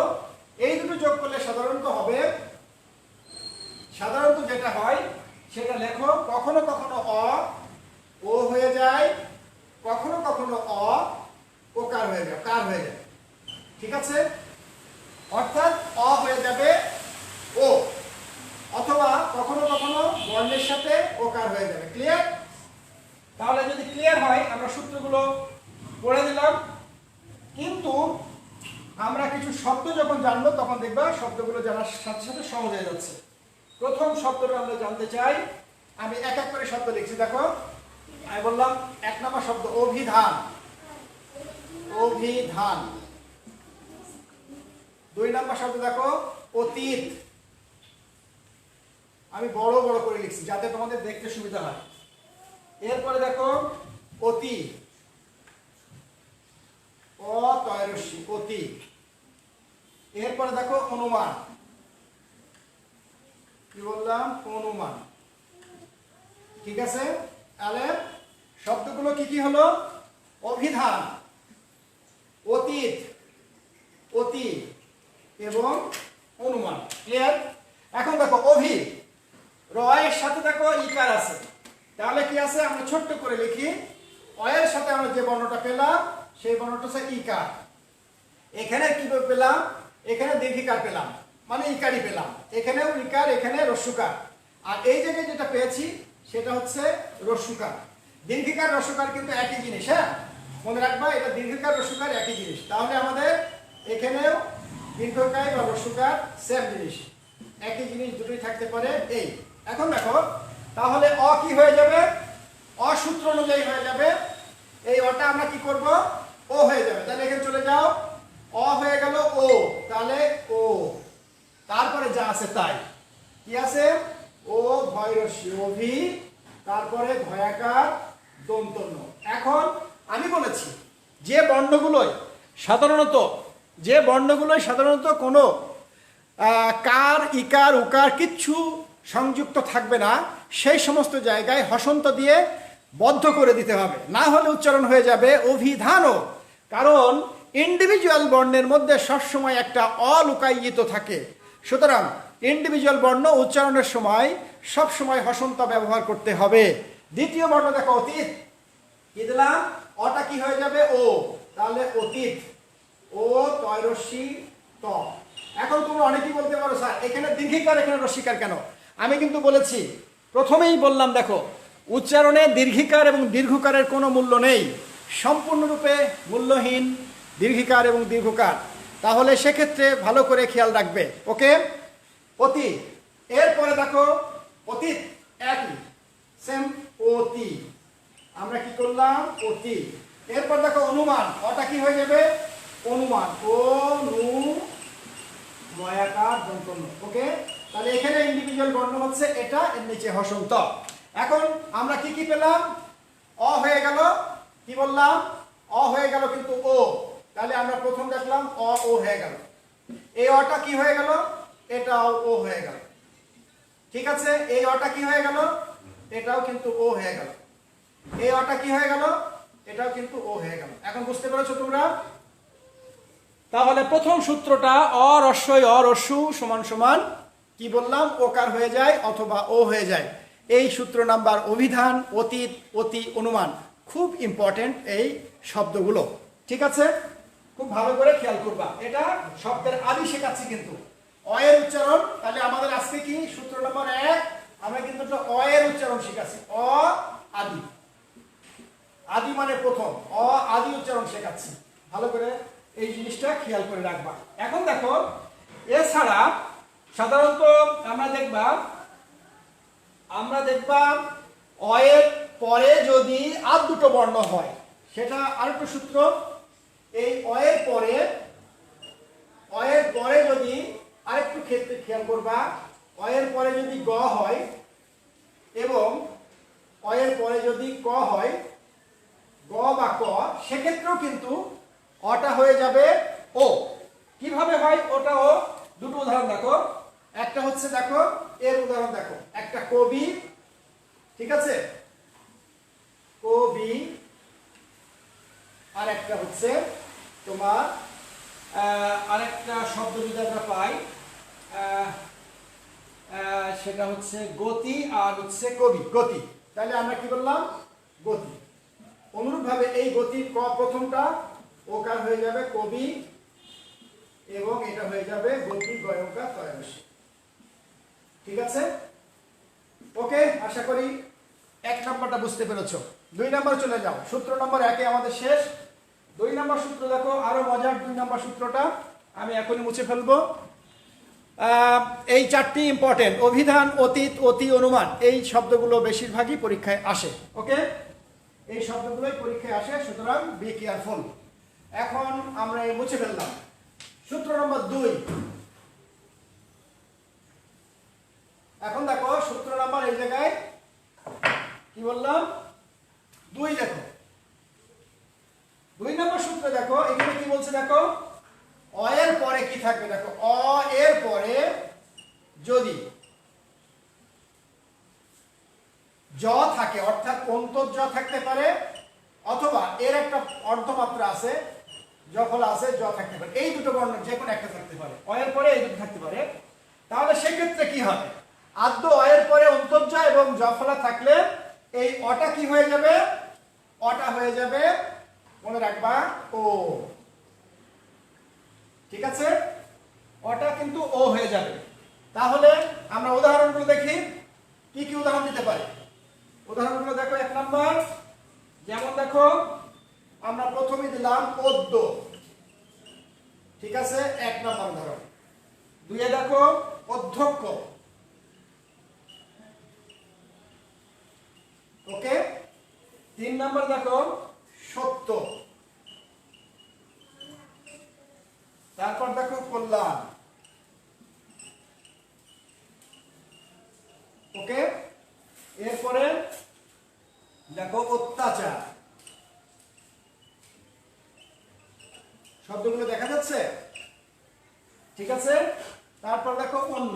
এই দুটো যোগ করলে সাধারণত হবে, সাধারণত যেটা হয় সেটা লেখো, কখনো কখনো অ ও হয়ে যায়, কখনো কখনো অ ওকার হয়ে যায়, কার হয়ে যায়। ঠিক আছে, অর্থাৎ অ হয়ে যাবে ও, অথবা কখনো কখনো বর্ণের সাথে ওকার হয়ে যাবে। ক্লিয়ার? তাহলে যদি ক্লিয়ার হয় আমরা সূত্রগুলো পড়ে দিলাম, কিন্তু আমরা কিছু শব্দ যখন জানবো তখন দেখবা শব্দগুলো জানার সাথে সাথে সহজ হয়ে যাচ্ছে। প্রথম শব্দটা আমরা জানতে চাই, আমি এক এক করে শব্দ লিখছি। দেখো, আমি বললাম 1 নম্বর শব্দ অভিধান, অভিধান। 2 নম্বর শব্দ দেখো অতীত, আমি বড় বড় করে লিখছি যাতে তোমাদের দেখতে সুবিধা হয়। এরপরে দেখো অতি, অতয়রস্যি, অতি। এরপরে দেখো অনুমান, কি বললাম, অনুমান। ঠিক আছে, তাহলে শব্দগুলো কি কি হলো? অভিধান, অতীত, অতি এবং অনুমান। ক্লিয়ার? এখন দেখো অভি, রয়ের সাথে দেখো ইকার আছে, তাহলে কি আছে আমরা ছোট্ট করে লিখি। অয়ের সাথে আমরা যে বর্ণটা পেলাম সেই বর্ণটা হচ্ছে ইকার। এখানে কি পেলাম? এখানে দীর্ঘিকার পেলাম, মানে ইকারই পেলাম। এখানেও ইকার, এখানে রস্যকার। আর এই জায়গায় যেটা পেয়েছি সেটা হচ্ছে রস্যকার। দীর্ঘিকার রস্যকার কিন্তু একই জিনিস, হ্যাঁ মনে রাখবা, এটা দীর্ঘিকার রস্যকার একই জিনিস। তাহলে আমাদের এখানেও দীর্ঘকার বা রস্যকার সেম জিনিস, একই জিনিস দুটোই থাকতে পারে। এই এখন দেখো তাহলে অ কি হয়ে যাবে? অসূত্র অনুযায়ী হয়ে যাবে। এই অটা আমরা কি করব? ও হয়ে যাবে। তাহলে এখানে চলে যাও, অ হয়ে গেল ও, তাহলে ও, তারপরে যা আছে তাই। কি আছে? ও ভয়রস্যি, অভি, তারপরে ভয়াকার দন্ত ন। এখন আমি বলেছি যে বর্ণগুলোই সাধারণত কোনো কার, ইকার, উকার কিচ্ছু সংযুক্ত থাকবে না, সেই সমস্ত জায়গায় হসন্ত দিয়ে বদ্ধ করে দিতে হবে, না হলে উচ্চারণ হয়ে যাবে অভিধানও। কারণ ইন্ডিভিজুয়াল বর্ণের মধ্যে সবসময় একটা অলুকায়িত থাকে। সুতরাং ইন্ডিভিজুয়াল বর্ণ উচ্চারণের সময় সবসময় হসন্ত ব্যবহার করতে হবে। দ্বিতীয় বর্ণ দেখো অতীত, কি দিলাম? অটা কি হয়ে যাবে? ও, তাহলে অতীত, ও তয়রস্যি ত। এখন তোমরা অনেকেই বলতে পারো স্যার এখানে দীর্ঘিকার এখানে রস্যিকার কেন? আমি কিন্তু বলেছি, প্রথমেই বললাম দেখো উচ্চারণে দীর্ঘিকার এবং দীর্ঘকারের কোনো মূল্য নেই, সম্পূর্ণরূপে মূল্যহীন দীর্ঘিকার এবং দীর্ঘকার। তাহলে সেক্ষেত্রে ভালো করে খেয়াল রাখবে। ওকে, অতি, এরপরে দেখো অতীত একই সেম অতি, আমরা কি করলাম? অতি। এরপর দেখো অনুমান, ওটা কি হয়ে যাবে? অনুমান, ও নু ময়াকার দন্ত ন। ওকে, তাহলে এখানে ইন্ডিভিজুয়াল বর্ণ হচ্ছে এটা, এর নিচে হসন্ত। এখন আমরা কি কি পেলাম? অ হয়ে গেল, কি বললাম? অ হয়ে গেল কিন্তু ও, তাহলে আমরা প্রথম দেখলাম অ ও হয়ে গেল। এই অটা কি হয়ে গেল? এটাও ও হয়ে গেল। ঠিক আছে, এই অটা কি হয়ে গেল? এটাও কিন্তু ও হয়ে গেল। এই অটা কি হয়ে গেল? এটাও কিন্তু ও হয়ে গেল। এখন বুঝতে পেরেছো তোমরা? তাহলে প্রথম সূত্রটা অরস্যু সমান সমান কি বললাম? ওকার হয়ে যায় অথবা ও হয়ে যায়। এই সূত্র নাম্বার অভিধান, অতীত, অতি, অনুমান খুব ইম্পর্টেন্ট এই শব্দগুলো। ঠিক আছে, খুব ভালো করে খেয়াল করবা। এটা শব্দের আদি শেখাচ্ছি কিন্তু অয়ের উচ্চারণ। তাহলে আমাদের আজকে কি সূত্র নম্বর 1, আমরা কিন্তু অয়ের উচ্চারণ শেখাচ্ছি। অ আদি, আদি মানে প্রথম, অ আদি উচ্চারণ শেখাচ্ছি। ভালো করে এই জিনিসটা খেয়াল করে রাখবা। এখন দেখো এছাড়া সাধারণত আমরা দেখবা অয়ের পরে যদি আর দুটো বর্ণ হয়, সেটা আরেকটা সূত্র। এই অয়ের পরে যদি আরেকটু ক্ষেত্রে খেয়াল করবা, অয়ের পরে যদি গ হয় এবং অয়ের পরে যদি ক হয়, গ বা ক, সেক্ষেত্রেও কিন্তু অটা হয়ে যাবে ও। কিভাবে হয় ওটা ও? দুটো উদাহরণ দেখো। একটা হচ্ছে দেখো এর উদাহরণ দেখো, একটা কবি, ঠিক আছে, কবি, আর একটা হচ্ছে তোমার আরেকটা শব্দ যদি আমরা পাই, সেটা হচ্ছে গতি, আর হচ্ছে কবি, গতি। তাহলে আমরা কি বললাম? গতি। অনুরূপভাবে এই গতির ক প্রথমটা ওকার হয়ে যাবে কবি, এবং এটা হয়ে যাবে গতি গয়কার তয়রস্যি। ঠিক আছে, ওকে, আশা করি 1 নম্বরটা বুঝতে পেরেছো। 2 নম্বর চলে যাও। সূত্র নম্বর 1 আমাদের শেষ। 2 নম্বর সূত্র দেখো, আরো মজার 2 নম্বর সূত্রটা আমি এখনই মুছে ফেলবো। এই 4টি ইম্পর্টেন্ট, অভিধান, অতীত, অতি, অনুমান, এই শব্দগুলো বেশিরভাগই পরীক্ষায় আসে। ওকে, এই শব্দগুলোই পরীক্ষায় আসে, সুতরাং বি কেয়ারফুল। এখন আমরা এই মুছে ফেললাম। সূত্র নম্বর 2, এখন দেখো সূত্র নম্বর এই জায়গায় কি বললাম? 2 দেখো, 2 নম্বর সূত্র দেখো এখানে কি বলছে দেখো, অয়ের পরে পরে কি থাকবে দেখো, অ এর পরে যদি জ থাকে, অর্থাৎ অন্তর্জ থাকতে পারে, অথবা এর একটা অর্ধমাত্রা আছে, জফলা আছে, জ থাকতে পারে, এই দুটো বর্ণ যে কোনো একটা থাকতে পারে, অ এর পরে এই দুটো থাকতে পারে। তাহলে সেক্ষেত্রে কি হবে, আদ্য অ এর পরে অন্তর্জ এবং জফলা থাকলে এই অটা কি হয়ে যাবে, অটা হয়ে যাবে, মনে রাখবা, ও। ঠিক আছে, অটা কিন্তু ও হয়ে যাবে। তাহলে আমরা উদাহরণগুলো দেখি, কি কি উদাহরণ দিতে পারি। উদাহরণগুলো দেখো, 1 নম্বর, যেমন দেখো আমরা প্রথমে দিলাম পদ্য, ঠিক আছে, 1 নম্বর উদাহরণ। 2 দেখো অধ্যক্ষ, ওকে। 3 নম্বর দেখো সত্য, তারপর দেখো কল্যাণ, ওকে। এরপরে দেখো অত্যাচার। শব্দগুলো দেখা যাচ্ছে, ঠিক আছে। তারপর দেখো অন্য।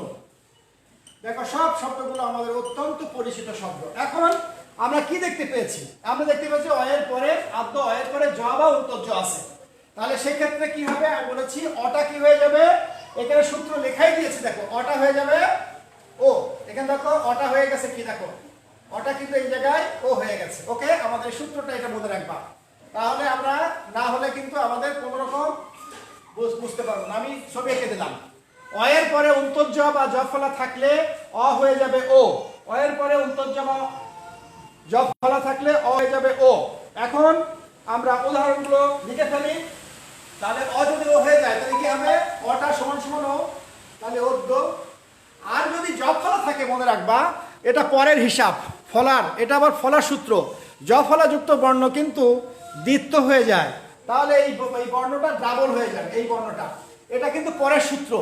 দেখো সব শব্দগুলো আমাদের অত্যন্ত পরিচিত শব্দ। এখন আমরা কি দেখতে পেয়েছি, আমরা দেখতে পেয়েছি অ এর পরে আদ্য অ এর পরে জ বা অন্তর্জ আছে। তাহলে সেই ক্ষেত্রে কি হবে, আমি বলেছি অটা কি হয়ে যাবে, এখানে সূত্র লেখাই দিয়েছি, দেখো অটা হয়ে যাবে ও। এখানে দেখো অটা হয়ে গেছে, কি দেখো অটা কিন্তু এই জায়গায় ও হয়ে গেছে, ওকে। আমাদের সূত্রটা এটা মনে রাখবা, তাহলে আমরা না হলে কিন্তু আমাদের কোনো রকম বুঝতে পারবো না। আমি ছবি এঁকে দিলাম, অ এর পরে অন্তর্জ বা জফলা থাকলে অ হয়ে যাবে ও, অ এর পরে অন্তর্জ বা জফলা থাকলে অ হয়ে যাবে ও। এখন আমরা উদাহরণগুলো লিখে ফেলি। তাহলে অ যদি ও হয়ে যায় তাহলে কি হবে, অটা সমান সমান ও, তাহলে অদ্য। আর যদি জফলা থাকে মনে রাখবা, এটা পরের হিসাব, ফলার, এটা আবার ফলার সূত্র। জফলাযুক্ত বর্ণ কিন্তু দ্বিত্ব হয়ে যায়, তাহলে এই বর্ণটা ডাবল হয়ে যাবে, এই বর্ণটা, এটা কিন্তু পরের সূত্র,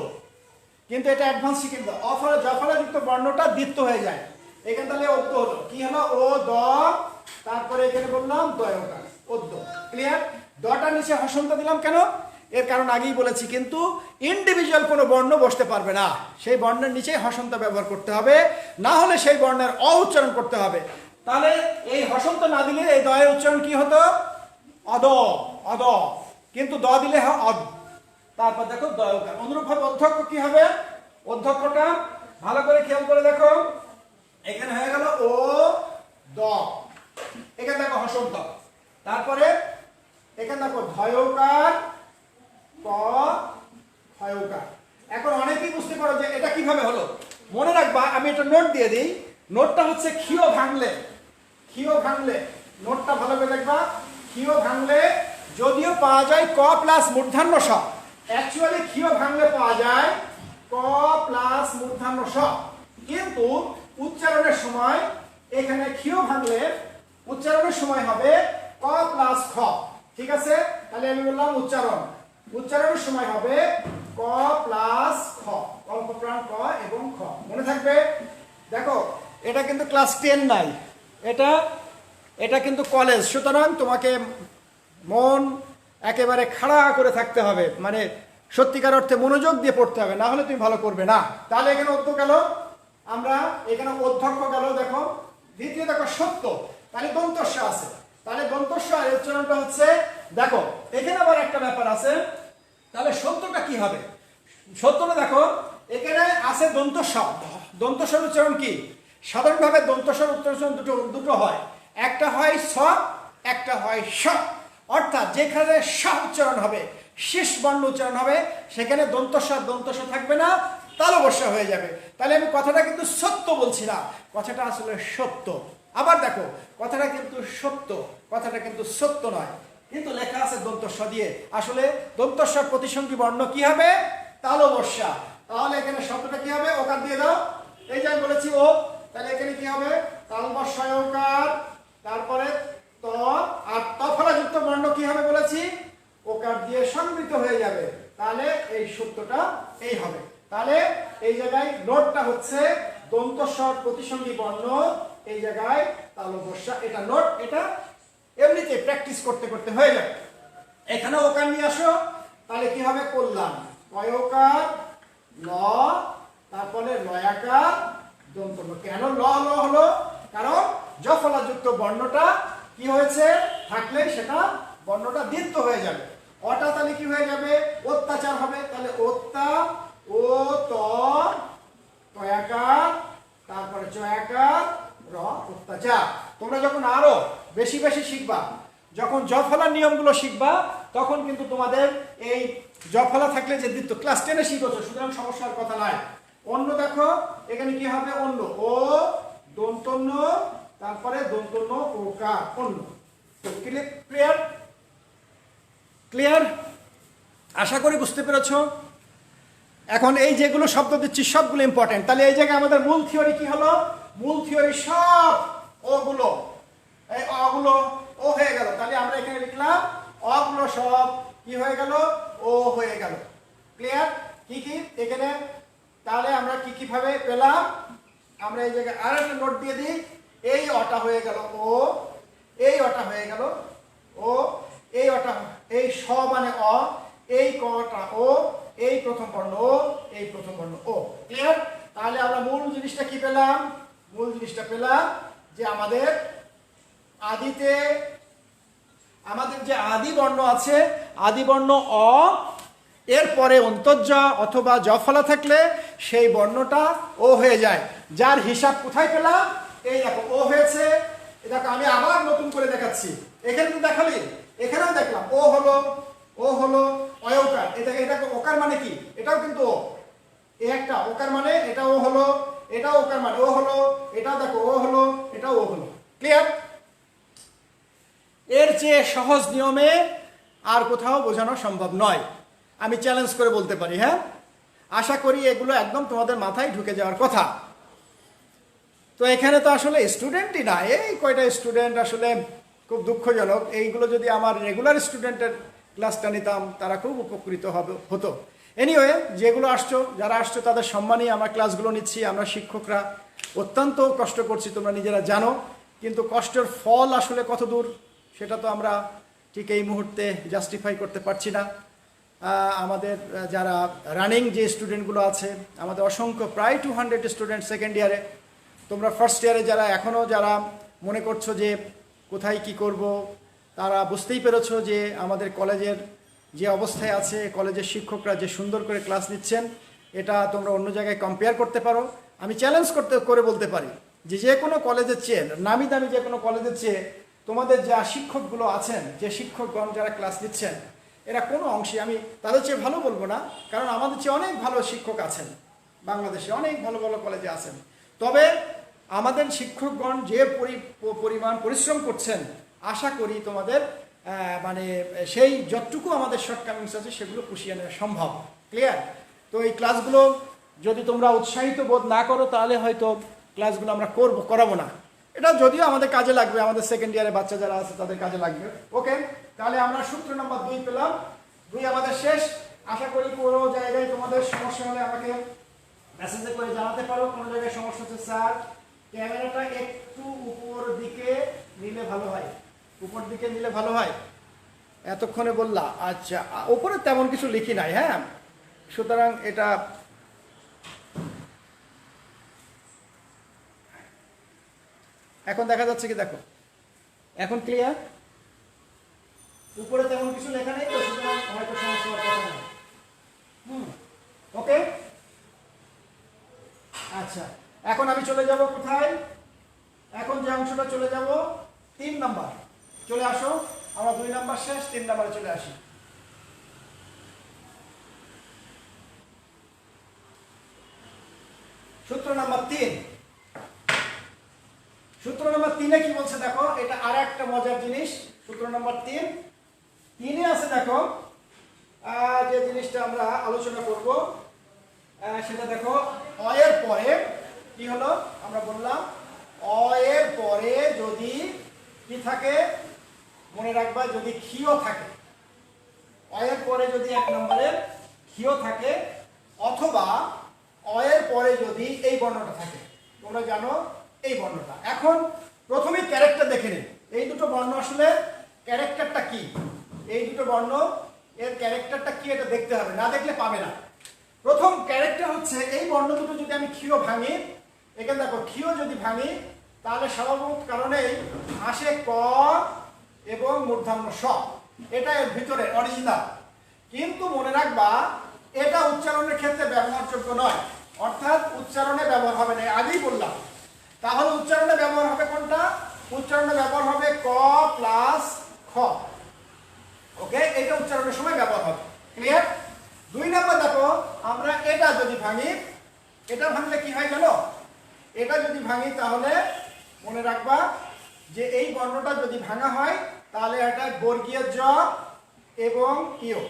কিন্তু এটা অ্যাডভান্স শিখে দাও। জফলাযুক্ত বর্ণটা দ্বিত্ব হয়ে যায়, এখানে তাহলে অদ্য হলো, কি হলো, ও দ, তারপরে এখানে বললাম দয়কার, অদ্য। ক্লিয়ার। দটার নিচে হসন্ত দিলাম কেন, এর কারণ আগেই বলেছি, কিন্তু ইন্ডিভিজুয়াল কোনো বর্ণ বসতে পারবে না, সেই বর্ণের নিচে হসন্ত ব্যবহার করতে হবে, না হলে সেই বর্ণের অ উচ্চারণ করতে হবে। তাহলে এই হসন্ত না দিলে এই দয়ের উচ্চারণ কি হতো, অদ, অদ, কিন্তু দ দিলে হয় অদ। তারপর দেখো দয়কার। অনুরূপভাবে অধ্যক্ষ কি হবে, অধ্যক্ষটা ভালো করে খেয়াল করে দেখো, এখানে হয়ে গেল ও দ, এখানে দেখো হসন্ত, তারপরে এখানে দেখো ধয়কার, ক ক্ষয়কার। এখন অনেকেই বুঝতে পারো যে এটা কিভাবে হলো, মনে রাখবা, আমি একটা নোট দিয়ে দিই। নোটটা হচ্ছে ক্ষীয় ভাঙলে, ক্ষীয় ভাঙলে, নোটটা ভালো করে দেখবা। ক্ষীয় ভাঙলে যদিও পাওয়া যায় ক প্লাস মূর্ধন্য স, অ্যাকচুয়ালি ক্ষীয় ভাঙলে পাওয়া যায় ক প্লাস মূর্ধন্য স, কিন্তু উচ্চারণের সময় এখানে ক্ষীয় ভাঙলে উচ্চারণের সময় হবে ক প্লাস খ, ঠিক আছে। তাহলে আমি বললাম উচ্চারণ, উচ্চারণের সময় হবে ক প্লাস খ, অল্প প্রাণ ক এবং খ, মনে থাকবে। দেখো এটা কিন্তু ক্লাস 10 নাই, এটা কিন্তু কলেজ, সুতরাং তোমাকে মন একেবারে খাড়া করে থাকতে হবে, মানে সত্যিকার অর্থে মনোযোগ দিয়ে পড়তে হবে, না হলে তুমি ভালো করবে না। তাহলে এখানে অদ্য গেল, আমরা এখানে অধ্যক্ষ গেল, দেখো দ্বিতীয় দেখো সত্য, তাহলে দন্তস্ব আছে, তাহলে দন্তস্ব এর উচ্চারণটা হচ্ছে, দেখো এখানে আবার একটা ব্যাপার আছে, তাহলে সত্যটা কি হবে, সত্যটা দেখো এখানে আছে দন্তস্ব, দন্তস্বর উচ্চারণ কি, সাধারণভাবে দন্তস্বর উচ্চারণ দুটো হয়, একটা হয় স, একটা হয় স, অর্থাৎ যেখানে স উচ্চারণ হবে, শেষ বর্ণ উচ্চারণ হবে, সেখানে দন্তস্ব থাকবে না, তালবস্যা হয়ে যাবে। তাহলে আমি কথাটা কিন্তু সত্য বলছি না, কথাটা আসলে সত্য। আবার দেখো কথাটা কিন্তু সত্য, কথাটা কিন্তু সত্য নয়, কিন্তু লেখা আছে দন্তস্ব দিয়ে, আসলে দন্তস্বর প্রতিসঙ্গী বর্ণ কি হবে, তালবস্যা। তাহলে এখানে শব্দটা কি হবে, ওকার দিয়ে দাও, এই যে আমি বলেছি ও, তাহলে এখানে কি হবে, তালবস্যকার, তারপরে ত, আর তফলাযুক্ত বর্ণ কি হবে বলেছি, ওকার দিয়ে সংবৃত হয়ে যাবে, তাহলে এই সূত্রটা এই হবে। তাহলে এই জায়গায় নোটটা হচ্ছে দন্তস্বর প্রতিসঙ্গী বর্ণ, এই জায়গায় তালবস্যা, এটা নোট, এটা এমনিতে প্র্যাকটিস করতে করতে হয়ে যাবে। এখানে ওকার নিয়ে আসো, তাহলে কি হবে, কল্যাণ, অয়কার ল, তারপরে লয়াকার দন্ত ল। কেন ল ল হলো? কারণ জফলাযুক্ত বর্ণটা কি হয়েছে থাকলে সেটা বর্ণটা দীর্ঘ হয়ে যাবে। অটা তাহলে কি হয়ে যাবে? অত্যাচার হবে। তাহলে অত্যা, ও ত, তয়াকার, তারপরে চয়াকার র, অত্যাচার। তোমরা যখন আরো বেশি বেশি শিখবা, যখন জফলার নিয়মগুলো শিখবা, তখন কিন্তু তোমাদের এই জফলা থাকলে যে দ্বিত্ব ক্লাস 10-এ শিখেছো, সুতরাং সমস্যার কথা নাই। অন্য দেখো এখানে কি হবে? অন্য, ও দন্তন্য, তারপরে দন্তন্য ওকার, অন্য। ক্লিয়ার? ক্লিয়ার? আশা করি বুঝতে পেরেছো। এখন এই যেগুলো শব্দ দিচ্ছি সবগুলো ইম্পর্টেন্ট। তাহলে এই জায়গায় আমাদের মূল থিওরি কি হলো? মূল থিওরি সব ওগুলো, এই অগুলো ও হয়ে গেল। তাহলে আমরা এখানে লিখলাম অগুলো সব কি হয়ে গেল? ও হয়ে গেল। ক্লিয়ার? কি কি এখানে তাহলে আমরা কি কি ভাবে পেলাম? আমরা এই জায়গায় আর একটা নোট দিয়ে দিই। এই অটা হয়ে গেল ও, এই অটা হয়ে গেল ও, এই অটা, এই স মানে অ, এই কটা ও, এই প্রথম বর্ণ ও, এই প্রথম বর্ণ ও। ক্লিয়ার? তাহলে আমরা মূল জিনিসটা কি পেলাম? মূল জিনিসটা পেলাম যে আমাদের আদিতে আমাদের যে আদি বর্ণ আছে, আদি বর্ণ অ, এরপরে অন্তর্জা অথবা জফলা থাকলে সেই বর্ণটা ও হয়ে যায়। যার হিসাব কোথায় পেলাম? এই দেখো ও হয়েছে। দেখো আমি আবার নতুন করে দেখাচ্ছি। এখানে তো দেখালি, এখানেও দেখলাম ও হলো, ও হলো অয়কার। এটা ওকার মানে কি? এটাও কিন্তু ও। এই একটা ওকার মানে এটাও হলো, এটাও ওকার মানে ও হলো, এটাও দেখো ও হলো, এটাও ও হলো। ক্লিয়ার? এর চেয়ে সহজ নিয়মে আর কোথাও বোঝানো সম্ভব নয়, আমি চ্যালেঞ্জ করে বলতে পারি। হ্যাঁ, আশা করি এগুলো একদম তোমাদের মাথায় ঢুকে যাওয়ার কথা। তো এখানে তো আসলে স্টুডেন্টই না, এই কয়টা স্টুডেন্ট, আসলে খুব দুঃখজনক। এইগুলো যদি আমার রেগুলার স্টুডেন্টের ক্লাসটা নিতাম, তারা খুব উপকৃত হতো। এনিওয়ে, যেগুলো আসছো, যারা আসছো তাদের সম্মানই আমার ক্লাসগুলো নিচ্ছি। আমরা শিক্ষকরা অত্যন্ত কষ্ট করছি, তোমরা নিজেরা জানো, কিন্তু কষ্টের ফল আসলে কত দূর সেটা তো আমরা ঠিক এই মুহূর্তে জাস্টিফাই করতে পারছি না। আমাদের যারা রানিং যে স্টুডেন্টগুলো আছে, আমাদের অসংখ্য প্রায় 200 স্টুডেন্ট সেকেন্ড ইয়ারে। তোমরা ফার্স্ট ইয়ারে যারা এখনও যারা মনে করছো যে কোথায় কি করব, তারা বুঝতেই পেরেছো যে আমাদের কলেজের যে অবস্থায় আছে, কলেজের শিক্ষকরা যে সুন্দর করে ক্লাস নিচ্ছেন, এটা তোমরা অন্য জায়গায় কম্পেয়ার করতে পারো। আমি চ্যালেঞ্জ করে বলতে পারি যে কোনো কলেজের চেয়ে, নামি দামি যে কোনো কলেজের চেয়ে তোমাদের যা শিক্ষকগুলো আছেন, যে শিক্ষকগণ যারা ক্লাস নিচ্ছেন, এরা কোনো অংশে, আমি তাদের চেয়ে ভালো বলবো না, কারণ আমাদের চেয়ে অনেক ভালো শিক্ষক আছেন বাংলাদেশে, অনেক ভালো ভালো কলেজে আছেন। তবে আমাদের শিক্ষকগণ যে পরিমাণ পরিশ্রম করছেন, আশা করি তোমাদের মানে সেই যতটুকু আমাদের শর্টকামিংস আছে সেগুলো পুষিয়ে নেওয়া সম্ভব। ক্লিয়ার? তো এই ক্লাসগুলো যদি তোমরা উৎসাহিত বোধ না করো, তাহলে হয়তো ক্লাসগুলো আমরা করাবো না। এটা যদিও আমাদের কাজে লাগবে, আমাদের সেকেন্ড ইয়ারে বাচ্চা যারা আছে তাদের কাজে লাগবে। ওকে, তাহলে আমরা সূত্র নম্বর 2 পেলাম। 2 আমাদের শেষ। আশা করি কোনো জায়গায় তোমাদের সমস্যা হলে আমাকে মেসেজে করে জানাতে পারো। কোনো জায়গায় সমস্যা হচ্ছে, স্যার ক্যামেরাটা একটু উপর দিকে নিলে ভালো হয়, উপর দিকে নিলে ভালো হয়, এতক্ষণে বললা। আচ্ছা, উপরে তেমন কিছু লিখি নাই। হ্যাঁ, সুতরাং এটা এখন দেখা যাচ্ছে কি? দেখো, এখন ক্লিয়ার? উপরে তেমন কিছু লেখা নেই তো, সুতরাং হয়তো সমস্যা হওয়ার কথা নয়। ওকে, আচ্ছা, এখন আমি চলে যাব কোথায়? এখন যে অংশটা চলে যাব 3 নাম্বার। চলে আসো, আমরা 2 নাম্বার শেষ, 3 নাম্বারে চলে আসি। সূত্র নাম্বার 3। সূত্র নাম্বার 3-এ কি বলছে দেখো, এটা আর একটা মজার জিনিস। সূত্র নাম্বার 3-এ আছে দেখো, যে জিনিসটা আমরা আলোচনা করব সেটা দেখো, অ এর পরে কি হলো? আমরা বললাম অ এর পরে যদি কি থাকে, মনে রাখবা, যদি ক্ষীয় থাকে, অ এর পরে যদি 1 নম্বরের ক্ষীয় থাকে, অথবা অ এর পরে যদি এই বর্ণটা থাকে। তোমরা জানো এই বর্ণটা। এখন প্রথমে ক্যারেক্টার দেখে নিই, এই দুটো বর্ণ আসলে ক্যারেক্টারটা কি। এই দুটো বর্ণ এর ক্যারেক্টারটা কি এটা দেখতে হবে, না দেখলে পাবে না। প্রথম ক্যারেক্টার হচ্ছে এই বর্ণ দুটো যদি আমি ক্ষীয় ভাঙি, এখানে দেখো ক্ষীয় যদি ভাঙি তাহলে স্বাভাবিক কারণেই আসে ক এবং মূর্ধন্য স, এটা এর ভিতরে অরিজিনাল। কিন্তু মনে রাখবা এটা উচ্চারণের ক্ষেত্রে ব্যবহারযোগ্য নয়, অর্থাৎ উচ্চারণে ব্যবহার হবে না, আগেই বললাম। তাহলে উচ্চারণে ব্যবহার হবে কোনটা? উচ্চারণে ব্যবহার হবে ক প্লাস খ। ওকে, এটা উচ্চারণের সময় ব্যবহার হবে। ক্লিয়ার? 2 নম্বর দেখো, আমরা এটা যদি ভাঙি, এটা ভাঙলে কি হয় জানো? এটা যদি ভাঙি তাহলে মনে রাখবা যে এই বর্ণটা যদি ভাঙা হয় তাহলে এটা বর্গীয় জ এবং ইয়।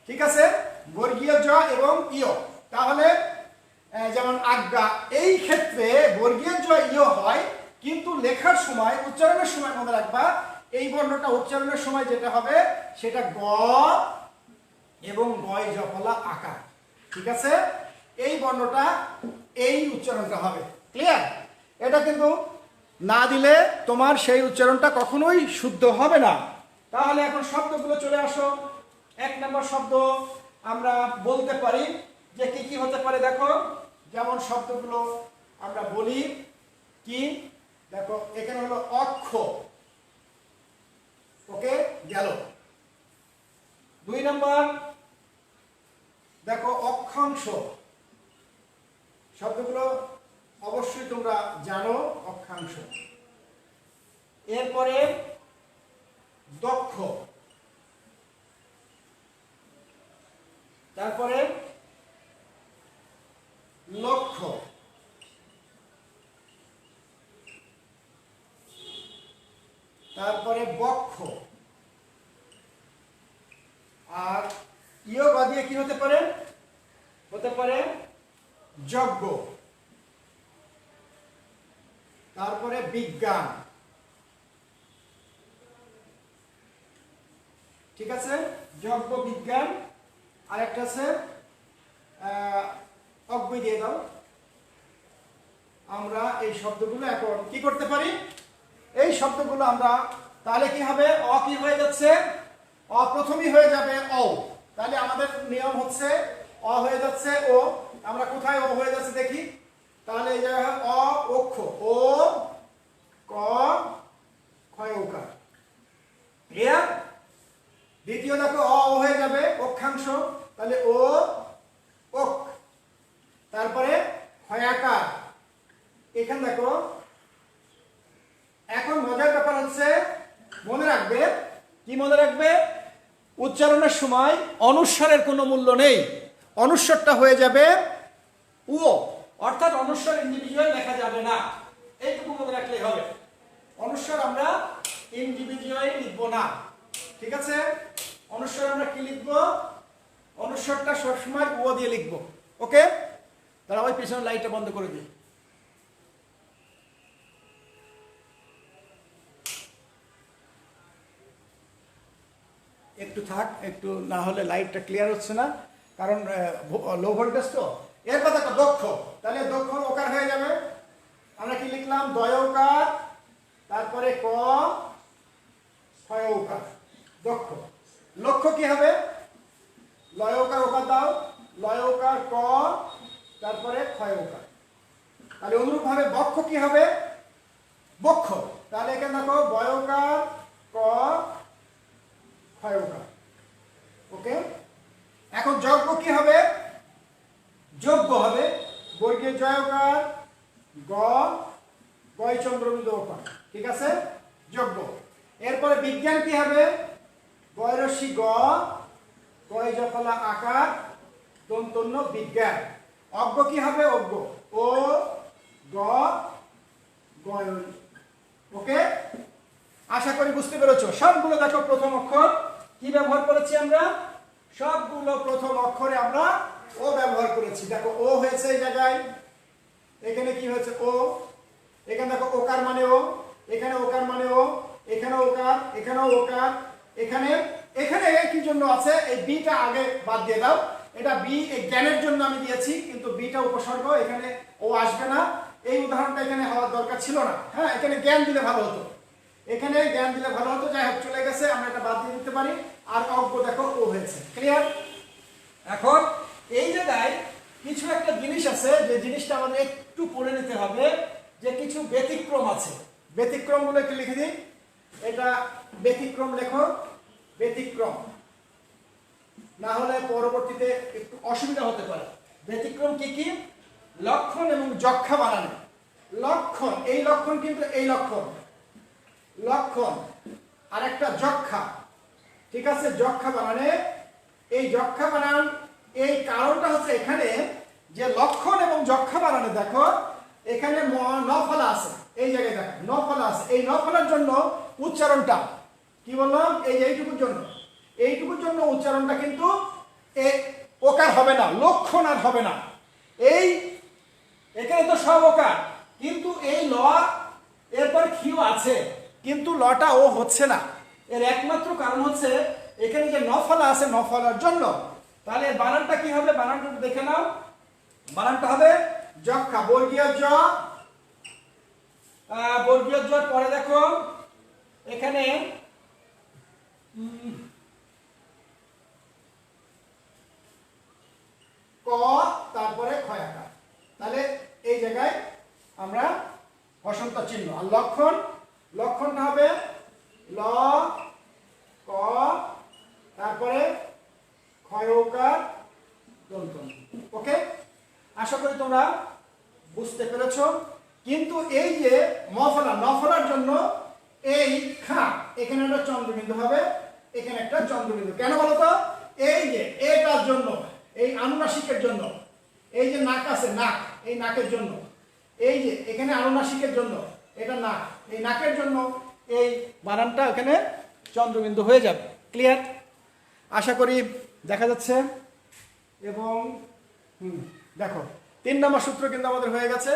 ঠিক আছে, বর্গীয় জ এবং ইয়। তাহলে যেমন আজ্ঞা, এই ক্ষেত্রে বর্গীয় জ ইয় হয়, কিন্তু লেখার সময় উচ্চারণের সময় মনে রাখবা এই বর্ণটা উচ্চারণের সময় যেটা হবে সেটা গ এবং গয় জফলা আকার। ঠিক আছে, এই বর্ণটা এই উচ্চারণটা হবে। ক্লিয়ার? এটা কিন্তু না দিলে তোমার সেই উচ্চারণটা কখনোই শুদ্ধ হবে না। তাহলে এখন শব্দগুলো চলে আসো। 1 নম্বর শব্দ আমরা বলতে পারি যে কি কি হতে পারে দেখো, যেমন শব্দগুলো আমরা বলি কি, দেখো এখানে হলো অক্ষ। ওকে, গেল। 2 নম্বর দেখো অক্ষাংশ। শব্দগুলো অবশ্যই তোমরা জানো, অক্ষাংশ। এরপরে দক্ষ, তারপরে লক্ষ্য, তারপরে বক্ষ। আর ইয় বাদিয়ে কি হতে পারে? হতে পারে যজ্ঞ, তারপরে বিজ্ঞান। ঠিক আছে, যজ্ঞ, বিজ্ঞান। আর একটা আছে অজ্ঞ দিয়ে দাও। আমরা এই শব্দগুলো এখন কি করতে পারি? এই শব্দগুলো আমরা তাহলে কি হবে? অ কি হয়ে যাচ্ছে? অ প্রথমেই হয়ে যাবে অ। তাহলে আমাদের নিয়ম হচ্ছে অ হয়ে যাচ্ছে ও। আমরা কোথায় ও হয়ে যাচ্ছে দেখি। তাহলে এই জায়গায় অ অক্ষ, ও ক ক্ষয় ওকার। ক্লিয়ার? দ্বিতীয় দেখো অ হয়ে যাবে অক্ষাংশ, তাহলে ও ওক। তারপরে ক্ষয়াকার। এখানে দেখো, এখন মজার ব্যাপার হচ্ছে মনে রাখবে, কি মনে রাখবে? উচ্চারণের সময় অনুস্বরের কোনো মূল্য নেই, অনুস্বরটা হয়ে যাবে উ, অর্থাৎ অনুস্বর ইন্ডিভিজুয়াল লেখা যাবে না। এইটুকু মনে রাখলেই হবে। অনুস্বর আমরা ইন্ডিভিজুয়ালি লিখবো না। ঠিক আছে, অনুস্বর আমরা কি লিখবো? অনুস্বরটা সবসময় ও দিয়ে লিখবো। ওকে, তাহলে ওই পিছনের লাইটটা বন্ধ করে দিই। একটু থাক, একটু না হলে লাইটটা ক্লিয়ার হচ্ছে না, কারণ লো ভোল্টেজ তো। এরপর দেখো দক্ষ, তাহলে দক্ষ ওকার হয়ে যাবে। আমরা কি লিখলাম? দয়কার, তারপরে ক ক্ষয়ৌকার, দক্ষ। লক্ষ্য কি হবে? লয়ৌকার ওকার দাও, লয়ৌকার ক, তারপরে ক্ষয়ৌকার। তাহলে অনুরূপভাবে বক্ষ কি হবে? বক্ষ। তাহলে এখানে দেখো বয়কার ক ক্ষয়ৌকার। ওকে, এখন যজ্ঞ কি হবে? যজ্ঞ হবে বর্গীয় জয়কার গ গয় চন্দ্রবিন্দু ওকার। ঠিক আছে, যজ্ঞ। এরপরে বিজ্ঞান কি হবে? গয়রস্যি গ গয় জফলা আকার দন্তন্য বিজ্ঞান। অজ্ঞ কি হবে? অজ্ঞ ও গ গয়। ওকে, আশা করি বুঝতে পেরেছো। সবগুলো দেখো প্রথম অক্ষর কি ব্যবহার করেছি আমরা? সবগুলো প্রথম অক্ষরে আমরা ও ব্যবহার করেছি। দেখো ও হয়েছে এই জায়গায়, এখানে কি হয়েছে? ও। এখানে দেখো ওকার মানে ও, এখানে ওকার মানে ও, এখানে ওকার, এখানেও ওকার, এখানে এখানে কি জন্য আছে? এই বিটা আগে বাদ দিয়ে দাও। এটা বি এই জ্ঞানের জন্য আমি দিয়েছি, কিন্তু বিটা উপসর্গ, এখানে ও আসবে না। এই উদাহরণটা এখানে হওয়ার দরকার ছিল না। হ্যাঁ, এখানে জ্ঞান দিলে ভালো হতো, এখানে জ্ঞান দিলে ভালো হতো। যাই হোক, চলে গেছে, আমরা এটা বাদ দিয়ে দিতে পারি। আর অজ্ঞ দেখো ও হয়েছে। ক্লিয়ার? এখন এই জায়গায় কিছু একটা জিনিস আছে যে জিনিসটা আমাদের একটু পড়ে নিতে হবে, যে কিছু ব্যতিক্রম আছে। ব্যতিক্রমগুলো একটু লিখে দিই। এটা ব্যতিক্রম লেখো, ব্যতিক্রম, না হলে পরবর্তীতে একটু অসুবিধা হতে পারে। ব্যতিক্রম কি কি? লক্ষণ এবং যক্ষা বানানো। লক্ষণ, এই লক্ষণ কিন্তু এই লক্ষণ, লক্ষণ আর একটা যক্ষা, ঠিক আছে? যক্ষা বানানে, এই যক্ষা বানান, এই কারণটা হচ্ছে এখানে যে লক্ষণ এবং যক্ষা বানানে দেখো এখানে ন ফলা আছে, এই জায়গায় দেখো ন ফলা আছে। এই ন ফলার জন্য উচ্চারণটা কি বললাম, এই এইটুকুর জন্য, এইটুকুর জন্য উচ্চারণটা কিন্তু ওকার হবে না, লক্ষণ আর হবে না। এই এখানে তো সব ওকার, কিন্তু এই ল এরপর খিও আছে, কিন্তু লটা ও হচ্ছে না। এর একমাত্র কারণ হচ্ছে এখানে যে নফলা আছে, নফলার জন্য। তাহলে বানানটা কি হবে? বানানটা দেখে নাও। বানানটা হবে যক্ষা, বর্গীয় জ, বর্গীয় জ পরে দেখো এখানে ক, তারপরে ক্ষয়াকার। তাহলে এই জায়গায় আমরা বসন্ত চিহ্ন। আর লক্ষণ, লক্ষণটা হবে ল, ক, তারপরে ক্ষয়কার, দন্ত। ওকে, আশা করি তোমরা বুঝতে পেরেছো। কিন্তু এই যে মফলা, নফলার জন্য এই খা, এখানে একটা চন্দ্রবিন্দু হবে, এখানে একটা চন্দ্রবিন্দু। কেন বলতো? এই যে এটার জন্য, এই আনুনাসিকের জন্য, এই যে নাক আছে, নাক, এই নাকের জন্য, এই যে এখানে আনুনাসিকের জন্য, এটা নাক, এই নাকের জন্য এই বানানটা এখানে চন্দ্রবিন্দু হয়ে যাবে। ক্লিয়ার? আশা করি দেখা যাচ্ছে। এবং দেখো 3 নম্বর সূত্র কিন্তু আমাদের হয়ে গেছে।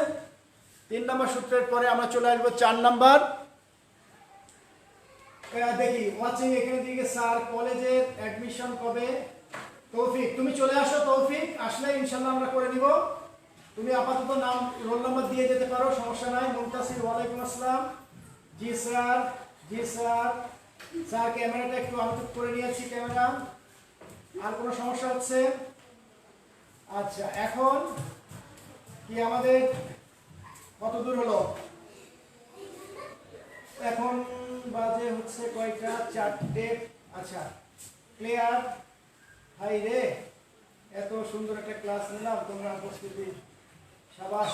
3 নম্বর সূত্রের পরে আমরা চলে আসবো 4 নাম্বার। দেখি ওয়াচিং এখানে দিকে স্যার কলেজের অ্যাডমিশন কবে? তৌফিক তুমি চলে আসো, তৌফিক আসলে ইনশাআল্লাহ আমরা করে নিব। তুমি আপাতত নাম রোল নাম্বার দিয়ে যেতে পারো, সমস্যা নাই। মুনতাসির ওয়ালাইকুম আসসালাম। জি স্যার, জি স্যার। স্যার ক্যামেরাটা একটু আমি তো করে নিয়েছি ক্যামেরা। আর কোনো সমস্যা হচ্ছে? আচ্ছা, এখন কি আমাদের কত দূর হলো? এখন বাজে হচ্ছে কয়টা? 4টে। আচ্ছা, ক্লিয়ার? হাই রে, এত সুন্দর একটা ক্লাস নিলাম, তোমরা উপস্থিতি, সাবাস।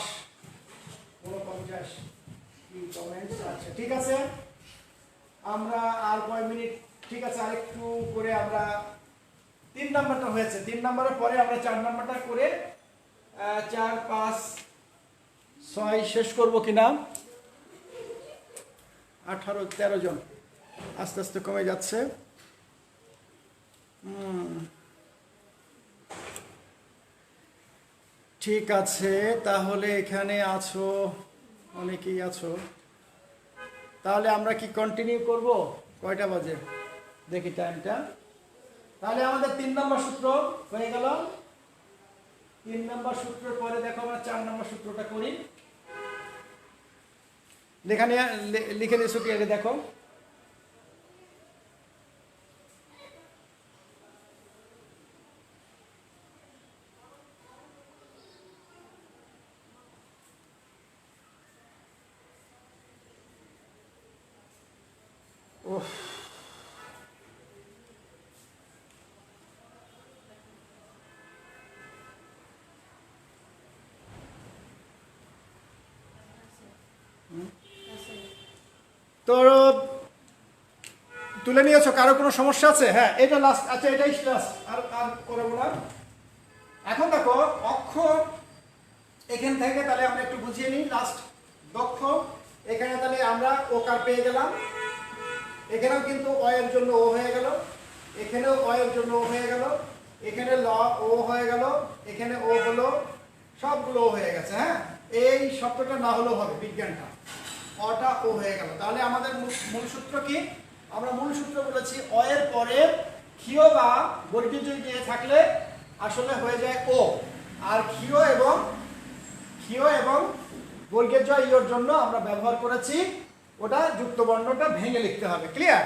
49 কি কমেন্টস? আচ্ছা ঠিক আছে, আমরা আর কয় মিনিট, ঠিক আছে আরেকটু করে আমরা 3 নাম্বারটা হয়েছে, 3 নাম্বারের পরে আমরা 4 নাম্বারটা করে 4, 5, 6 শেষ করব কিনা। 18, 13 জন, আস্তে আস্তে কমে যাচ্ছে। ঠিক আছে, তাহলে এখানে আছো, অনেকেই আছো। তাহলে আমরা কি কন্টিনিউ করব? কয়টা বাজে দেখি টাইমটা। তাহলে আমাদের 3 নম্বর সূত্র হয়ে গেল। 3 নম্বর সূত্রের পরে দেখো আমরা 4 নম্বর সূত্রটা করি। লেখানে লিখে দিয়েছো কি আগে দেখো। তো তুলে নিয়েছো? কারো কোনো সমস্যা আছে? হ্যাঁ, এটা লাস্ট। আচ্ছা, এটাই লাস্ট, আর করবো না। এখন দেখো অক্ষর এখান থেকে তাহলে আমরা একটু বুঝিয়ে নিই। লাস্ট দক্ষ, এখানে তাহলে আমরা ওকার পেয়ে গেলাম। এখানেও কিন্তু অ এর জন্য ও হয়ে গেল, এখানেও অ এর জন্য ও হয়ে গেল, এখানে ল ও হয়ে গেল, এখানে ও হলো, সবগুলো ও হয়ে গেছে। হ্যাঁ, এই শব্দটা না হলেও হবে, বিজ্ঞানটা অটা ও হয়ে গেল। তাহলে আমাদের মূল সূত্র কি? আমরা মূল সূত্র বলেছি অ এর পরে ক্ষীয় বা বর্গীয় দিয়ে থাকলে আসলে হয়ে যায় ও, আর ক্ষীয় এবং বর্গীয় জয়ের জন্য আমরা ব্যবহার করেছি ওটা যুক্ত বর্ণটা ভেঙে লিখতে হবে। ক্লিয়ার?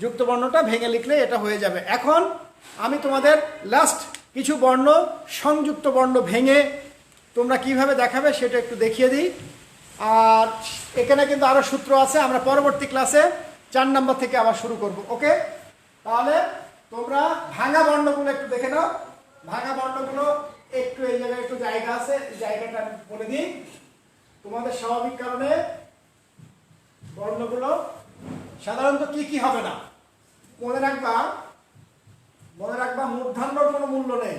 যুক্ত বর্ণটা ভেঙে লিখলে এটা হয়ে যাবে। এখন আমি তোমাদের লাস্ট কিছু বর্ণ সংযুক্ত বর্ণ ভেঙে তোমরা কিভাবে দেখাবে সেটা একটু দেখিয়ে দিই। আর এখানে কিন্তু আরও সূত্র আছে, আমরা পরবর্তী ক্লাসে 4 নম্বর থেকে আবার শুরু করব। ওকে, তাহলে তোমরা ভাঙা বর্ণগুলো একটু দেখে নাও। ভাঙা বর্ণগুলো একটু এই জায়গায় একটু জায়গা আছে, এই জায়গাটা আমি বলে দিই। তোমাদের স্বাভাবিক কারণে বর্ণগুলো সাধারণত কি কি হবে না মনে রাখবা, মূর্ধন্যর কোনো মূল্য নেই।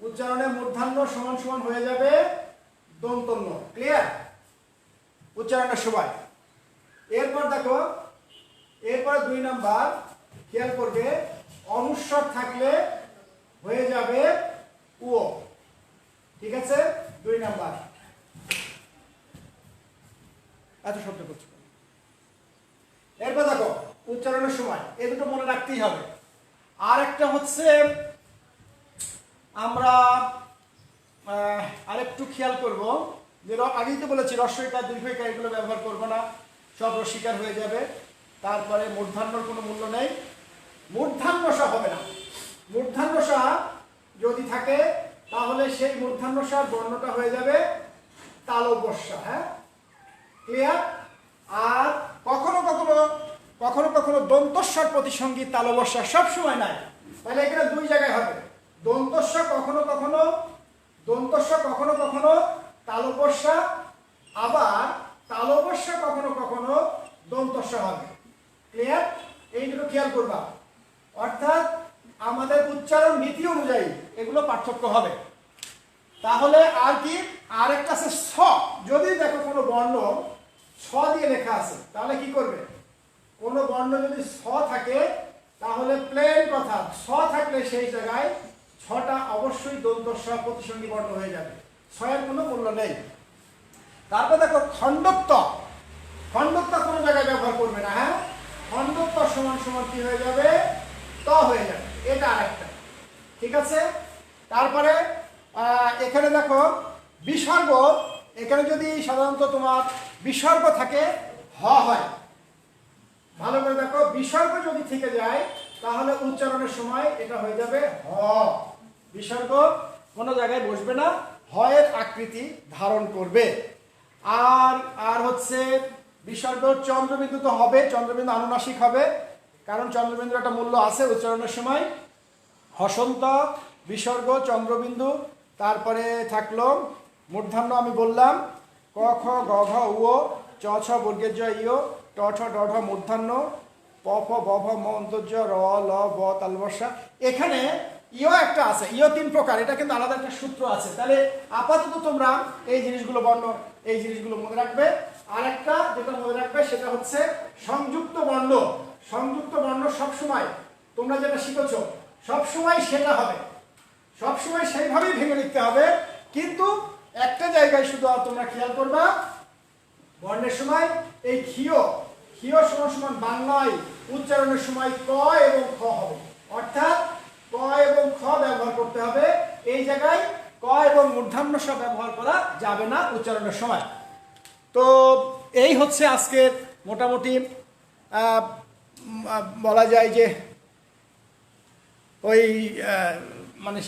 উচ্চারণে মূর্ধন্য সমান সমান হয়ে যাবে দন্তন্য। ক্লিয়ার? উচ্চারণের সময়। এরপর দেখো, এরপর 2 নাম্বার খেয়াল করবে, অনুস্বর থাকলে হয়ে যাবে উ। ঠিক আছে? 2 নাম্বার। এত শব্দ করছো। এরপর দেখো উচ্চারণের সময় এই দুটো মনে রাখতেই হবে। আর একটা হচ্ছে আমরা আরেকটু খেয়াল করব যে আগেই তো বলেছি রস্বইকার দীর্ঘইকার এগুলো ব্যবহার করব না, সব রস্বীকার হয়ে যাবে। তারপরে মূর্ধন্যর কোনো মূল্য নেই, মূর্ধান্যসা হবে না। মূর্ধান্যসা যদি থাকে তাহলে সেই মূর্ধান্যসার বর্ণটা হয়ে যাবে তালব্যস্যা। হ্যাঁ, ক্লিয়ার? আর কখনো কখনো দন্তস্বর প্রতিসঙ্গী তালব্যস্যা সবসময় নাই, তাহলে এখানে 2 জায়গায় হবে। দন্তস্ব কখনো কখনো তালব্যস্যা, আবার তালব্যস্যা কখনো দন্তস্ব হবে। ক্লিয়ার? এই দুটো খেয়াল করবা। অর্থাৎ আমাদের উচ্চারণ নীতি অনুযায়ী এগুলো পার্থক্য হবে। তাহলে আর কি, আরেকটা আছে ছ। যদি দেখো কোনো বর্ণ ছ দিয়ে লেখা আছে তাহলে কি করবে? কোনো বর্ণ যদি ছ থাকে তাহলে প্লেন কথা, ছ থাকলে সেই জায়গায় ছটা অবশ্যই দন্তস্ব প্রতিসঙ্গী বর্ণ হয়ে যাবে, ছয়ের কোনো মূল্য নেই। তারপর দেখো খণ্ডত্ব কোনো জায়গায় ব্যবহার করবে না। হ্যাঁ, খণ্ডত্ব সমান সমান কি হয়ে যাবে? ত হয়ে যাবে। এটা আরেকটা। ঠিক আছে? তারপরে এখানে দেখো বিসর্গ, এখানে যদি সাধারণত তোমার বিসর্গ থাকে হ হয়। ভালো করে দেখো, বিসর্গ যদি থেকে যায় তাহলে উচ্চারণের সময় এটা হয়ে যাবে হ। বিসর্গ কোনো জায়গায় বসবে না, হয়ের আকৃতি ধারণ করবে। আর হচ্ছে বিসর্গ চন্দ্রবিন্দু তো হবে, চন্দ্রবিন্দু আনুনাসিক হবে, কারণ চন্দ্রবিন্দুর একটা মূল্য আছে উচ্চারণের সময়। হসন্ত, বিসর্গ, চন্দ্রবিন্দু। তারপরে থাকলো মূর্ধন্য আমি বললাম, ক খ গ ঘ উ, চ ছ বর্গের জ ইয়, ট ঠ ড ঢ মূর্ধন্য, প ফ ব ভ ম অন্তর্য র ল ব তালবস্যা। এখানে ইয় একটা আছে, ইয় 3 প্রকার, এটা কিন্তু আলাদা একটা সূত্র আছে। তাহলে আপাতত তোমরা এই জিনিসগুলো মনে রাখবে। আর একটা যেটা মনে রাখবে সেটা হচ্ছে সংযুক্ত বর্ণ। সংযুক্ত বর্ণ সবসময় তোমরা যেটা শিখেছ সবসময় সেটা হবে, সবসময় সেইভাবেই ভেঙে লিখতে হবে। কিন্তু একটা জায়গায় শুধু তোমরা খেয়াল করবা, বর্ণের সময় এই ক্ষীয় সমান সমান বাংলায় উচ্চারণের সময় ক এবং খ হবে। অর্থাৎ ক এবং খ ব্যবহার করতে হবে, এই জায়গায় ক এবং মূর্ধন্য স ব্যবহার করা যাবে না উচ্চারণের সময়। তো এই হচ্ছে আজকের মোটামুটি বলা যায় যে ওই মানে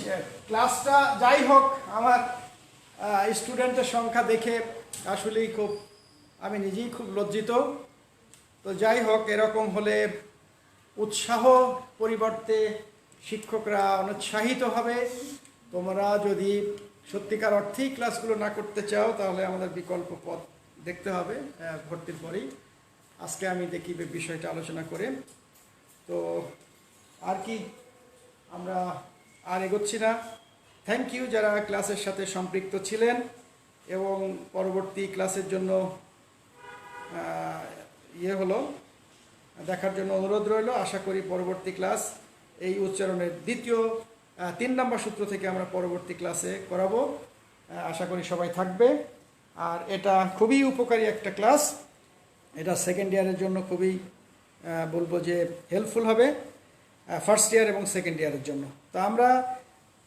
ক্লাসটা যাই হোক, আমার স্টুডেন্টের সংখ্যা দেখে আসলেই আমি নিজেই খুব লজ্জিত। তো যাই হোক, এরকম হলে উৎসাহ পরিবর্তে শিক্ষকরা অনুৎসাহিত হবে। তোমরা যদি সত্যিকার অর্থেই ক্লাসগুলো না করতে চাও তাহলে আমাদের বিকল্প পথ দেখতে হবে ভর্তির পরেই। আজকে আমি দেখি বিষয়টা আলোচনা করে। তো আর কি, আমরা আর এগোচ্ছি না। থ্যাংক ইউ যারা ক্লাসের সাথে সম্পৃক্ত ছিলেন এবং পরবর্তী ক্লাসের জন্য দেখার জন্য অনুরোধ রইল। আশা করি পরবর্তী ক্লাস এই উচ্চারণের দ্বিতীয় 3 নম্বর সূত্র থেকে আমরা পরবর্তী ক্লাসে করাবো। আশা করি সবাই থাকবে। আর এটা খুবই উপকারী একটা ক্লাস, এটা সেকেন্ড ইয়ারের জন্য খুবই বলবো যে হেল্পফুল হবে, ফার্স্ট ইয়ার এবং সেকেন্ড ইয়ারের জন্য। তো আমরা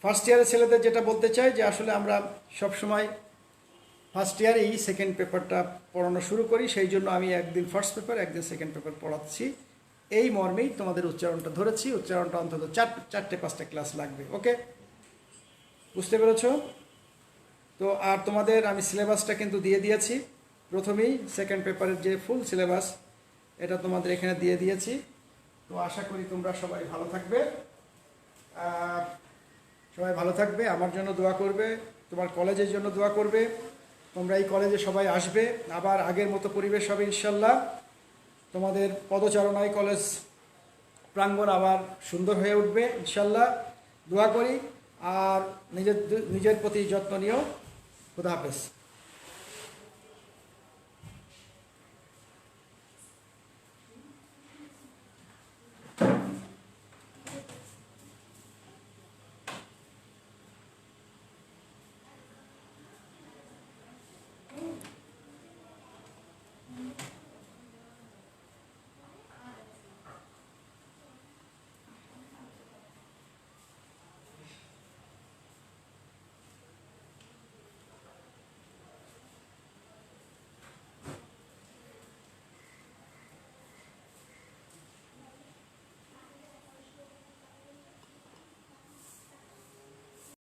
ফার্স্ট ইয়ারের ছেলেদের যেটা বলতে চাই যে আসলে আমরা সবসময় ফার্স্ট ইয়ারেই সেকেন্ড পেপারটা পড়ানো শুরু করি, সেই জন্য আমি একদিন ফার্স্ট পেপার একদিন সেকেন্ড পেপার পড়াচ্ছি। এই মর্মেই তোমাদের উচ্চারণটা ধরেছি। উচ্চারণটা অন্তত চারটে পাঁচটা ক্লাস লাগবে। ওকে, বুঝতে পেরেছো? তো আর তোমাদের আমি সিলেবাসটা কিন্তু দিয়ে দিয়েছি প্রথমেই, সেকেন্ড পেপারের যে ফুল সিলেবাস এটা তোমাদের এখানে দিয়ে দিয়েছি। তো আশা করি তোমরা সবাই ভালো থাকবে, সবাই ভালো থাকবে, আমার জন্য দোয়া করবে, তোমার কলেজের জন্য দোয়া করবে। তোমরা এই কলেজে সবাই আসবে, আবার আগের মতো পরিবেশ হবে ইনশাল্লাহ। তোমাদের পদচারণায় কলেজ প্রাঙ্গণ আবার সুন্দর হয়ে উঠবে ইনশাল্লাহ, দোয়া করি। আর নিজের প্রতি যত্ন নিও। খুদা হাফেজ।